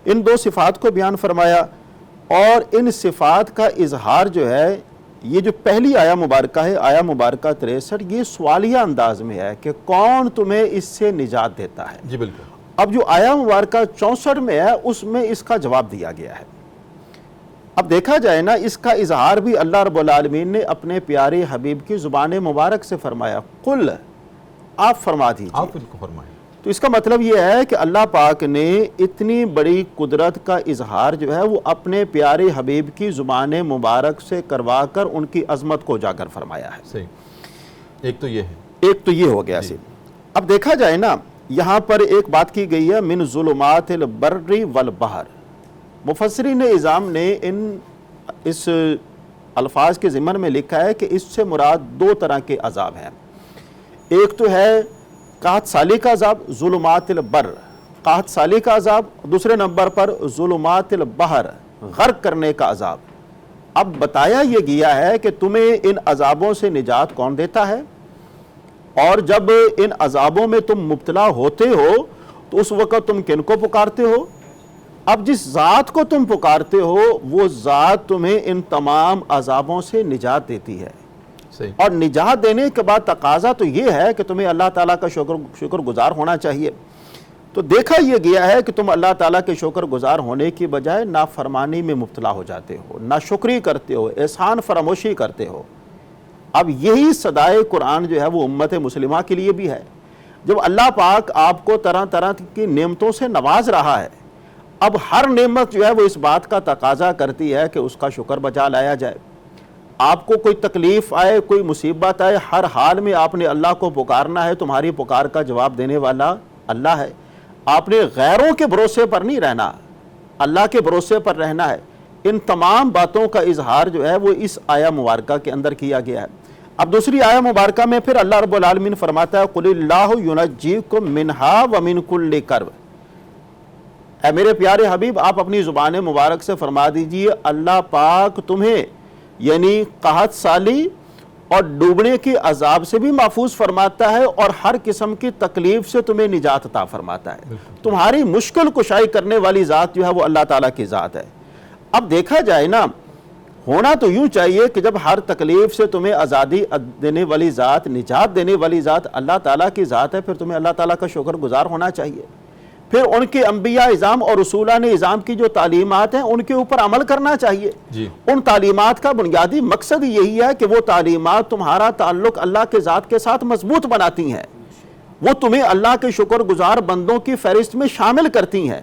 ان دو صفات کو بیان فرمایا، اور ان صفات کا اظہار جو ہے، یہ جو پہلی آیہ مبارکہ ہے، آیہ مبارکہ 63، یہ سوالیہ انداز میں ہے کہ کون تمہیں اس سے نجات دیتا ہے۔ جی بالکل۔ اب جو آیہ مبارکہ 64 میں ہے، اس میں اس کا جواب دیا گیا ہے۔ اب دیکھا جائے نا، اس کا اظہار بھی اللہ رب العالمین نے اپنے پیارے حبیب کی زبان مبارک سے فرمایا۔ قل، آپ فرما دیجئے، آپ ان کو فرمائیں۔ تو اس کا مطلب یہ ہے کہ اللہ پاک نے اتنی بڑی قدرت کا اظہار جو ہے وہ اپنے پیارے حبیب کی زبان مبارک سے کروا کر ان کی عظمت کو اجاگر فرمایا ہے۔ صحیح، ایک تو یہ ہے۔ ایک تو یہ ہو گیا سی۔ اب دیکھا جائے نا، یہاں پر ایک بات کی گئی ہے، من ظلمات البر والبحر۔ مفسرین اعظام نے اس الفاظ کے ضمن میں لکھا ہے کہ اس سے مراد دو طرح کے عذاب ہیں۔ ایک تو ہے قحط سالی کا عذاب، ظلمات البر، قحط سالی کا عذاب، دوسرے نمبر پر ظلمات البحر، غرق کرنے کا عذاب۔ اب بتایا یہ گیا ہے کہ تمہیں ان عذابوں سے نجات کون دیتا ہے، اور جب ان عذابوں میں تم مبتلا ہوتے ہو تو اس وقت تم کن کو پکارتے ہو؟ اب جس ذات کو تم پکارتے ہو وہ ذات تمہیں ان تمام عذابوں سے نجات دیتی ہے۔ صحیح۔ اور نجات دینے کے بعد تقاضا تو یہ ہے کہ تمہیں اللہ تعالیٰ کا شکر گزار ہونا چاہیے۔ تو دیکھا یہ گیا ہے کہ تم اللہ تعالیٰ کے شکر گزار ہونے کی بجائے نافرمانی میں مبتلا ہو جاتے ہو، ناشکری کرتے ہو، احسان فراموشی کرتے ہو۔ اب یہی صدائے قرآن جو ہے وہ امت مسلمہ کے لیے بھی ہے. جب اللہ پاک آپ کو طرح طرح کی نعمتوں سے نواز رہا ہے، اب ہر نعمت جو ہے وہ اس بات کا تقاضا کرتی ہے کہ اس کا شکر بجا لایا جائے. آپ کو کوئی تکلیف آئے، کوئی مصیبت آئے، ہر حال میں آپ نے اللہ کو پکارنا ہے. تمہاری پکار کا جواب دینے والا اللہ ہے. آپ نے غیروں کے بھروسے پر نہیں رہنا، اللہ کے بھروسے پر رہنا ہے. ان تمام باتوں کا اظہار جو ہے وہ اس آیہ مبارکہ کے اندر کیا گیا ہے. اب دوسری آیہ مبارکہ میں پھر اللہ رب العالمین فرماتا ہے قُلِ اللَّهُ يُنَجِّيكُم مِّنْهَا وَمِن كُلِّ كَرْبٍ. اے میرے پیارے حبیب، آپ اپنی زبان مبارک سے فرما دیجئے اللہ پاک تمہیں یعنی قحط سالی اور ڈوبنے کی عذاب سے بھی محفوظ فرماتا ہے، اور ہر قسم کی تکلیف سے تمہیں نجات عطا فرماتا ہے. تمہاری مشکل کشائی کرنے والی ذات جو ہے وہ اللہ تعالیٰ کی ذات ہے. اب دیکھا جائے نا، ہونا تو یوں چاہیے کہ جب ہر تکلیف سے تمہیں آزادی دینے والی ذات، نجات دینے والی ذات اللہ تعالیٰ کی ذات ہے، پھر تمہیں اللہ تعالیٰ کا شکر گزار ہونا چاہیے. پھر ان کے انبیاء اعظام اور رسولان اعظام کی جو تعلیمات ہیں ان کے اوپر عمل کرنا چاہیے. ان تعلیمات کا بنیادی مقصد یہی ہے کہ وہ تعلیمات تمہارا تعلق اللہ کے ذات کے ساتھ مضبوط بناتی ہیں، وہ تمہیں اللہ کے شکر گزار بندوں کی فہرست میں شامل کرتی ہیں.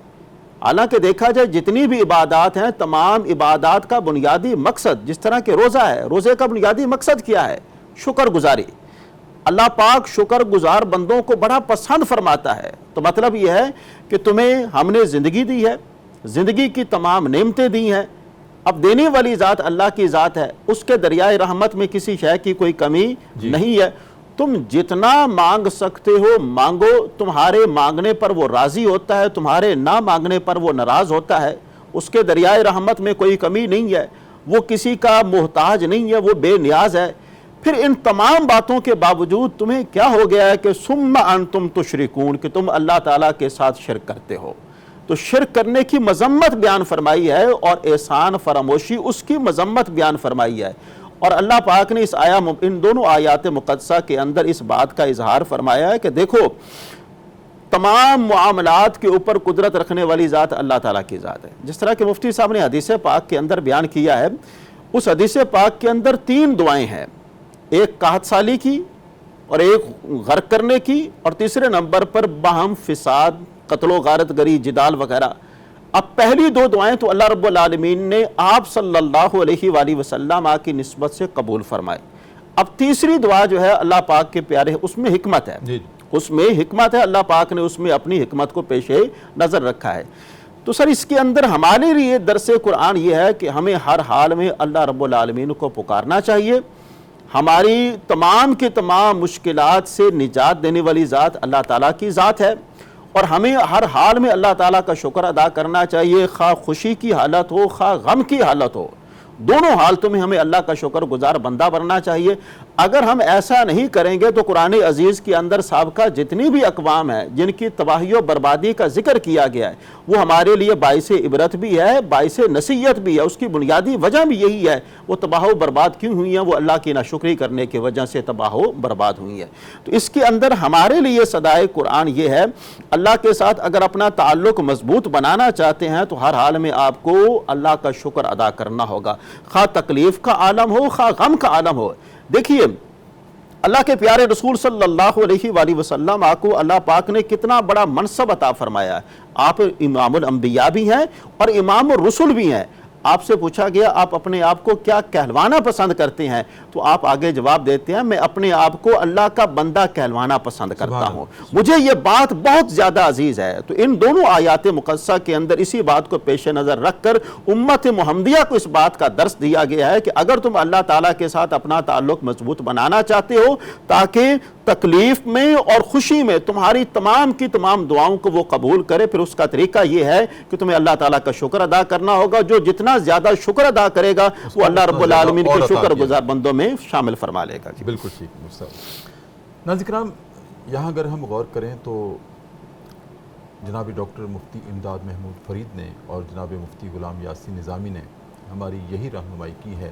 حالانکہ دیکھا جائے جتنی بھی عبادات ہیں، تمام عبادات کا بنیادی مقصد، جس طرح کہ روزہ ہے، روزے کا بنیادی مقصد کیا ہے؟ شکر گزاری. اللہ پاک شکر گزار بندوں کو بڑا پسند فرماتا ہے. تو مطلب یہ ہے کہ تمہیں ہم نے زندگی دی ہے، زندگی کی تمام نعمتیں دی ہیں. اب دینے والی ذات اللہ کی ذات ہے، اس کے دریائے رحمت میں کسی شے کی کوئی کمی نہیں ہے. تم جتنا مانگ سکتے ہو مانگو، تمہارے مانگنے پر وہ راضی ہوتا ہے، تمہارے نہ مانگنے پر وہ ناراض ہوتا ہے. اس کے دریائے رحمت میں کوئی کمی نہیں ہے، وہ کسی کا محتاج نہیں ہے، وہ بے نیاز ہے. پھر ان تمام باتوں کے باوجود تمہیں کیا ہو گیا ہے کہ ثم انتم تشرکون، کہ تم اللہ تعالیٰ کے ساتھ شرک کرتے ہو. تو شرک کرنے کی مذمت بیان فرمائی ہے، اور احسان فراموشی اس کی مذمت بیان فرمائی ہے. اور اللہ پاک نے ان دونوں آیات مقدسہ کے اندر اس بات کا اظہار فرمایا ہے کہ دیکھو، تمام معاملات کے اوپر قدرت رکھنے والی ذات اللہ تعالیٰ کی ذات ہے. جس طرح کہ مفتی صاحب نے حدیث پاک کے اندر بیان کیا ہے، اس حدیث پاک کے اندر 3 دعائیں ہیں، ایک قحط سالی کی، اور ایک غرق کرنے کی، اور تیسرے نمبر پر باہم فساد، قتل و غارت گری، جدال وغیرہ. اب پہلی 2 دعائیں تو اللہ رب العالمین نے آپ صلی اللہ علیہ وآلہ وسلم کی نسبت سے قبول فرمائے. اب تیسری دعا جو ہے اللہ پاک کے پیارے، اس میں حکمت ہے، اس میں حکمت ہے. اللہ پاک نے اس میں اپنی حکمت کو پیش نظر رکھا ہے. تو سر اس کے اندر ہمارے لیے درس قرآن یہ ہے کہ ہمیں ہر حال میں اللہ رب العالمین کو پکارنا چاہیے. ہماری تمام کے تمام مشکلات سے نجات دینے والی ذات اللہ تعالیٰ کی ذات ہے، اور ہمیں ہر حال میں اللہ تعالیٰ کا شکر ادا کرنا چاہیے، خواہ خوشی کی حالت ہو خواہ غم کی حالت ہو، دونوں حالتوں میں ہمیں اللہ کا شکر گزار بندہ بننا چاہیے. اگر ہم ایسا نہیں کریں گے تو قرآن عزیز کے اندر سابقہ جتنی بھی اقوام ہیں جن کی تباہی و بربادی کا ذکر کیا گیا ہے، وہ ہمارے لیے باعث عبرت بھی ہے، باعث نصیحت بھی ہے. اس کی بنیادی وجہ بھی یہی ہے، وہ تباہ و برباد کیوں ہوئی ہیں؟ وہ اللہ کی ناشکری کرنے کی وجہ سے تباہ و برباد ہوئی ہیں. تو اس کے اندر ہمارے لیے صدائے قرآن یہ ہے، اللہ کے ساتھ اگر اپنا تعلق مضبوط بنانا چاہتے ہیں تو ہر حال میں آپ کو اللہ کا شکر ادا کرنا ہوگا، خواہ تکلیف کا عالم ہو خواہ غم کا عالم ہو. دیکھیے اللہ کے پیارے رسول صلی اللہ علیہ وآلہ وسلم کو اللہ پاک نے کتنا بڑا منصب عطا فرمایا ہے. آپ امام الانبیاء بھی ہیں اور امام الرسل بھی ہیں. آپ سے پوچھا گیا آپ اپنے آپ کو کیا کہلوانا پسند کرتے ہیں، تو آپ آگے جواب دیتے ہیں میں اپنے آپ کو اللہ کا بندہ کہلوانا پسند کرتا ہوں، مجھے یہ بات بہت زیادہ عزیز ہے. تو ان دونوں آیات مقدسہ کے اندر اسی بات کو پیش نظر رکھ کر امت محمدیہ کو اس بات کا درس دیا گیا ہے کہ اگر تم اللہ تعالیٰ کے ساتھ اپنا تعلق مضبوط بنانا چاہتے ہو تاکہ تکلیف میں اور خوشی میں تمہاری تمام کی تمام دعاؤں کو وہ قبول کرے، پھر اس کا طریقہ یہ ہے کہ تمہیں اللہ تعالیٰ کا شکر ادا کرنا ہوگا. جو جتنا زیادہ شکر ادا کرے گا وہ اللہ رب العالمین کے شکر گزار بندوں میں شامل فرما لے گا. بالکل ٹھیک. ناظرین کرام، یہاں اگر ہم غور کریں تو جناب ڈاکٹر مفتی امداد محمود فرید نے اور جناب مفتی غلام یاسین نظامی نے ہماری یہی رہنمائی کی ہے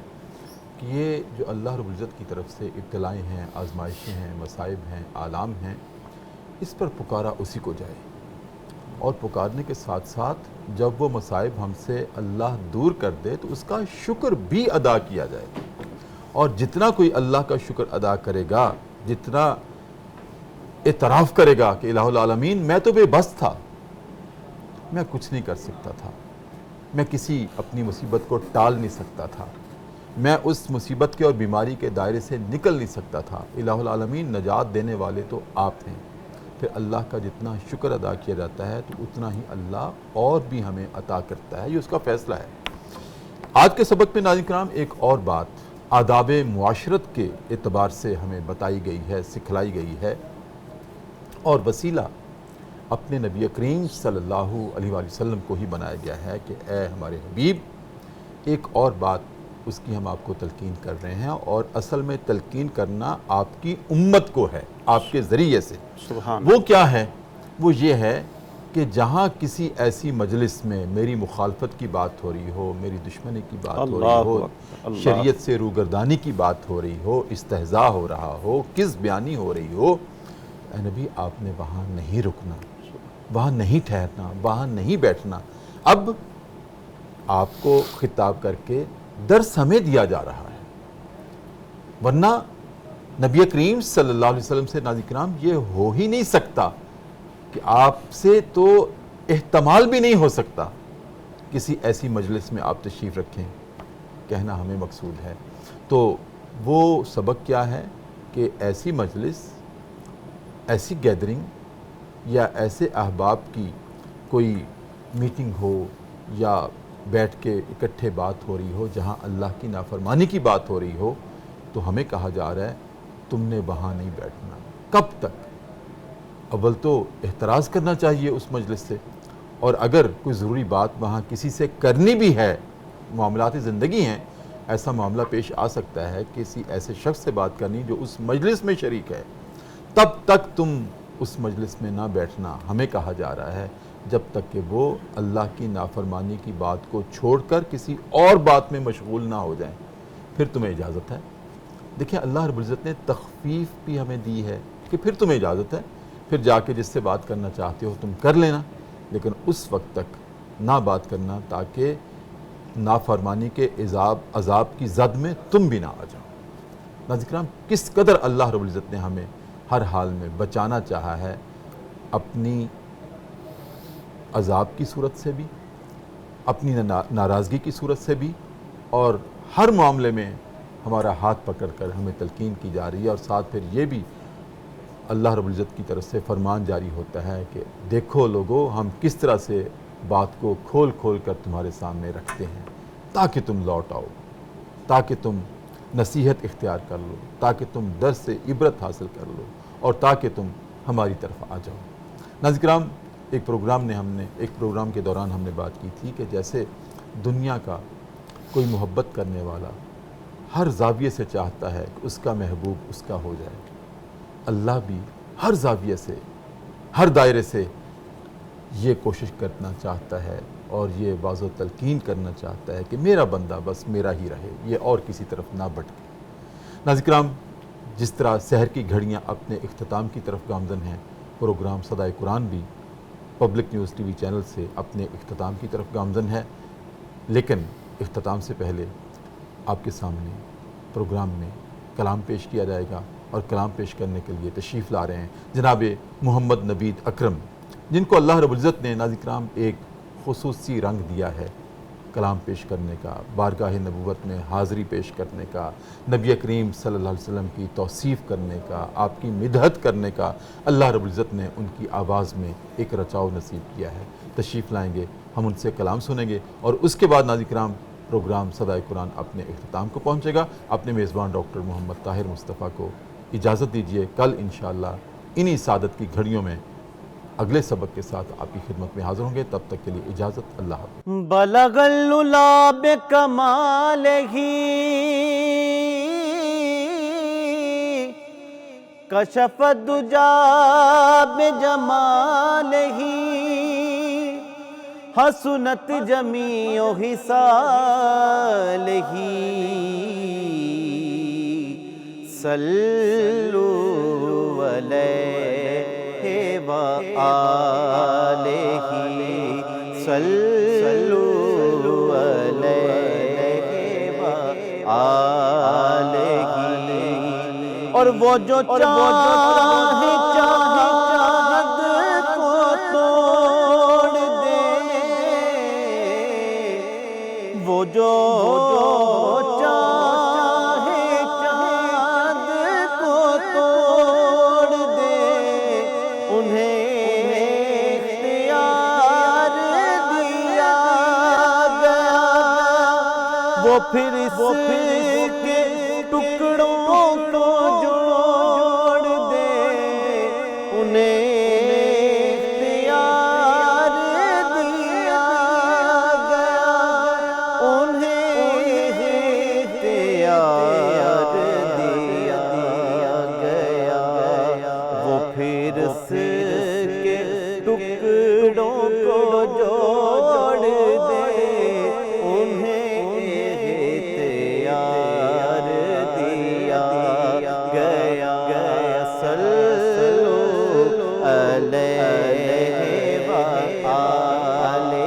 کہ یہ جو اللہ رب العزت کی طرف سے ابتلائیں ہیں، آزمائشیں ہیں، مصائب ہیں، آلام ہیں، اس پر پکارا اسی کو جائے، اور پکارنے کے ساتھ ساتھ جب وہ مصائب ہم سے اللہ دور کر دے تو اس کا شکر بھی ادا کیا جائے. اور جتنا کوئی اللہ کا شکر ادا کرے گا، جتنا اعتراف کرے گا کہ الہ العالمین میں تو بے بس تھا، میں کچھ نہیں کر سکتا تھا، میں کسی اپنی مصیبت کو ٹال نہیں سکتا تھا، میں اس مصیبت کے اور بیماری کے دائرے سے نکل نہیں سکتا تھا، الہ العالمین نجات دینے والے تو آپ ہیں، پھر اللہ کا جتنا شکر ادا کیا جاتا ہے تو اتنا ہی اللہ اور بھی ہمیں عطا کرتا ہے، یہ اس کا فیصلہ ہے۔ آج کے سبق میں ناظرین کرام ایک اور بات آداب معاشرت کے اعتبار سے ہمیں بتائی گئی ہے، سکھلائی گئی ہے، اور وسیلہ اپنے نبی کریم صلی اللہ علیہ وآلہ وسلم کو ہی بنایا گیا ہے کہ اے ہمارے حبیب، ایک اور بات اس کی ہم آپ کو تلقین کر رہے ہیں، اور اصل میں تلقین کرنا آپ کی امت کو ہے آپ کے ذریعے سے۔ سبحان وہ کیا ہے؟ وہ یہ ہے کہ جہاں کسی ایسی مجلس میں میری مخالفت کی بات ہو رہی ہو، میری دشمنی کی بات ہو رہی ہو، اللہ اکبر، اللہ شریعت سے روگردانی کی بات ہو رہی ہو، استہزاء ہو رہا ہو، کس بیانی ہو رہی ہو، اے نبی آپ نے وہاں نہیں رکنا، وہاں نہیں ٹھہرنا، وہاں نہیں بیٹھنا۔ اب آپ کو خطاب کر کے درس ہمیں دیا جا رہا ہے، ورنہ نبی کریم صلی اللہ علیہ وسلم سے ناظرین کرام یہ ہو ہی نہیں سکتا کہ آپ سے تو احتمال بھی نہیں ہو سکتا کسی ایسی مجلس میں آپ تشریف رکھیں، کہنا ہمیں مقصود ہے۔ تو وہ سبق کیا ہے کہ ایسی مجلس، ایسی گیدرنگ یا ایسے احباب کی کوئی میٹنگ ہو یا بیٹھ کے اکٹھے بات ہو رہی ہو جہاں اللہ کی نافرمانی کی بات ہو رہی ہو، تو ہمیں کہا جا رہا ہے تم نے وہاں نہیں بیٹھنا۔ کب تک؟ اول تو احتراز کرنا چاہیے اس مجلس سے، اور اگر کوئی ضروری بات وہاں کسی سے کرنی بھی ہے، معاملات زندگی ہیں، ایسا معاملہ پیش آ سکتا ہے کسی ایسے شخص سے بات کرنی جو اس مجلس میں شریک ہے، تب تک تم اس مجلس میں نہ بیٹھنا۔ ہمیں کہا جا رہا ہے جب تک کہ وہ اللہ کی نافرمانی کی بات کو چھوڑ کر کسی اور بات میں مشغول نہ ہو جائیں، پھر تمہیں اجازت ہے۔ دیکھیں اللہ رب العزت نے تخفیف بھی ہمیں دی ہے کہ پھر تمہیں اجازت ہے، پھر جا کے جس سے بات کرنا چاہتے ہو تم کر لینا، لیکن اس وقت تک نہ بات کرنا تاکہ نافرمانی کے عذاب کی زد میں تم بھی نہ آ جاؤ۔ ناظرین کرام، کس قدر اللہ رب العزت نے ہمیں ہر حال میں بچانا چاہا ہے، اپنی عذاب کی صورت سے بھی، اپنی ناراضگی کی صورت سے بھی، اور ہر معاملے میں ہمارا ہاتھ پکڑ کر ہمیں تلقین کی جا رہی ہے، اور ساتھ پھر یہ بھی اللہ رب العزت کی طرف سے فرمان جاری ہوتا ہے کہ دیکھو لوگو، ہم کس طرح سے بات کو کھول کھول کر تمہارے سامنے رکھتے ہیں تاکہ تم لوٹ آؤ، تاکہ تم نصیحت اختیار کر لو، تاکہ تم درس سے عبرت حاصل کر لو، اور تاکہ تم ہماری طرف آ جاؤ۔ ناظرین کرام، ایک پروگرام کے دوران ہم نے بات کی تھی کہ جیسے دنیا کا کوئی محبت کرنے والا ہر زاویے سے چاہتا ہے کہ اس کا محبوب اس کا ہو جائے، اللہ بھی ہر زاویے سے، ہر دائرے سے یہ کوشش کرنا چاہتا ہے اور یہ باز و تلقین کرنا چاہتا ہے کہ میرا بندہ بس میرا ہی رہے، یہ اور کسی طرف نہ بھٹکے۔ ناظرین کرام، جس طرح سحر کی گھڑیاں اپنے اختتام کی طرف گامزن ہیں، پروگرام صدائے قرآن بھی public news T V channel سے اپنے اختتام کی طرف گامزن ہے، لیکن اختتام سے پہلے آپ کے سامنے پروگرام میں کلام پیش کیا جائے گا، اور کلام پیش کرنے کے لیے تشریف لا رہے ہیں جناب محمد نبید اکرم، جن کو اللہ رب العزت نے ناظرین کرام ایک خصوصی رنگ دیا ہے کلام پیش کرنے کا، بارگاہ نبوت میں حاضری پیش کرنے کا، نبی کریم صلی اللہ علیہ وسلم کی توصیف کرنے کا، آپ کی مدحت کرنے کا۔ اللہ رب العزت نے ان کی آواز میں ایک رچاؤ نصیب کیا ہے۔ تشریف لائیں گے، ہم ان سے کلام سنیں گے، اور اس کے بعد ناظرین کرام پروگرام صدائے قرآن اپنے اختتام کو پہنچے گا۔ اپنے میزبان ڈاکٹر محمد طاہر مصطفیٰ کو اجازت دیجیے، کل انشاءاللہ انہی سعادت کی گھڑیوں میں اگلے سبق کے ساتھ آپ کی خدمت میں حاضر ہوں گے۔ تب تک کے لیے اجازت، اللہ حافظ۔ بلغ العلا بکمالہ کشف الدجا بجمالہ حسنت جمیع خصالہ صلو علیہ وآلہ صلو علیہ وآلہ وہ جو چاہے چاند کو توڑ دے، وہ جو چاہے چاند کو توڑ دے، انہیں اختیار دیا گیا، وہ پھر اس کے ٹکڑوں کو جوڑ دے، انہیں اختیار دیا گیا، انہیں اختیار دیا گیا، وہ پھر اس کے ٹکڑوں کو جوڑ دے، انہیں اختیار دیا گیا۔ صلو علیہ وآلہ،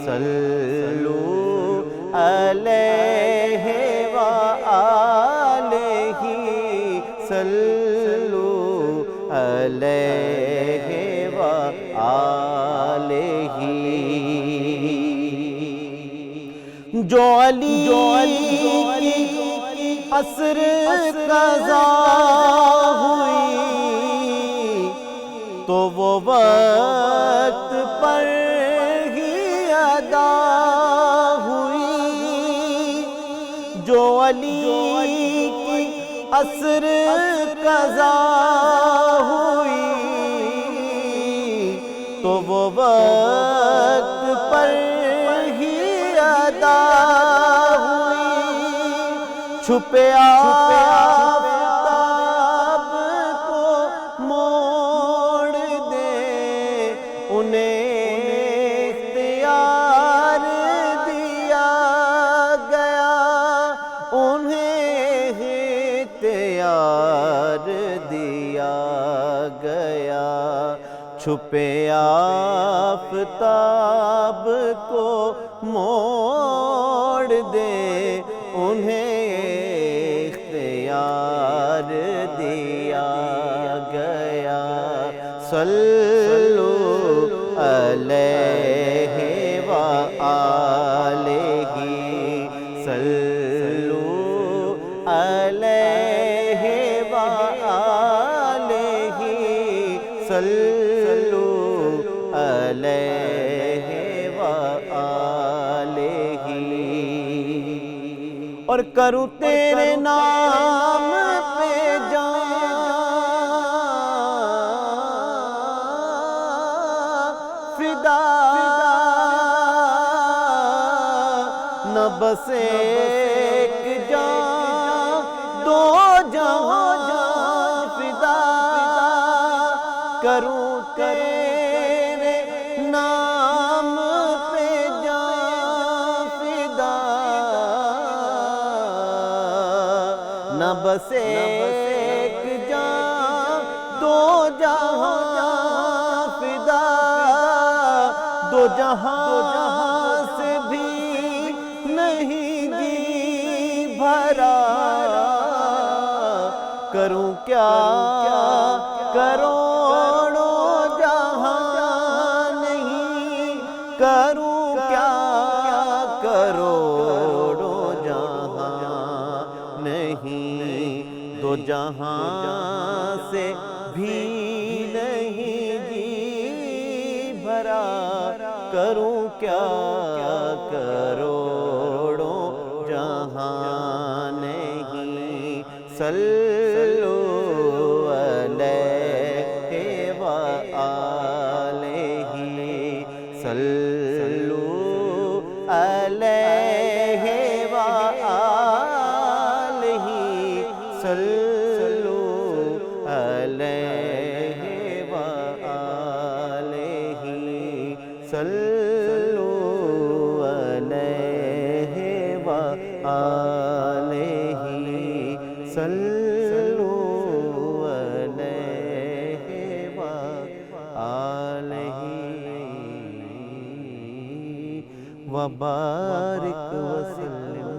صلو علیہ وآلہ، صلو علیہ وآلہ۔ جو علی کی عصر قضا ہوئی تو وہ وقت پر ہی ادا ہوئی، جو علی کی عصر قضا ہوئی تو وہ وقت پر ہی ادا ہوئی، چھپے آفتاب کو موڑ دے، انہیں اختیار دیا گیا، انہیں اختیار دیا گیا، چھپے آفتاب کو موڑ دے، انہیں اختیار دیا گیا۔ صلو علیہ وآلہ، صلو علیہ وآلہ، صلو علیہ وآلہ۔ اور کروں تیرے نام پہ جان فدا، نہ بس ایک جان دو جہاں فدا، کروں تیرے نام پہ جان فدا، نہ بس ایک جان دو جہاں فدا، دو جہاں سے بھی نہیں جی بھرا، کروں کیا کروڑوں جہاں نہیں، کروں کیا کروڑوں جہاں نہیں، دو جہاں سے بھی نہیں جی بھرا، کروں کیا کروڑوں جہاں نہیں۔ صلو علیہ وآلہ، صلو علیہ وآلہ، صلو علیہ وآلہ، صلو علیہ وآلہ، صلو علیہ وآلہ، وبارک وسلم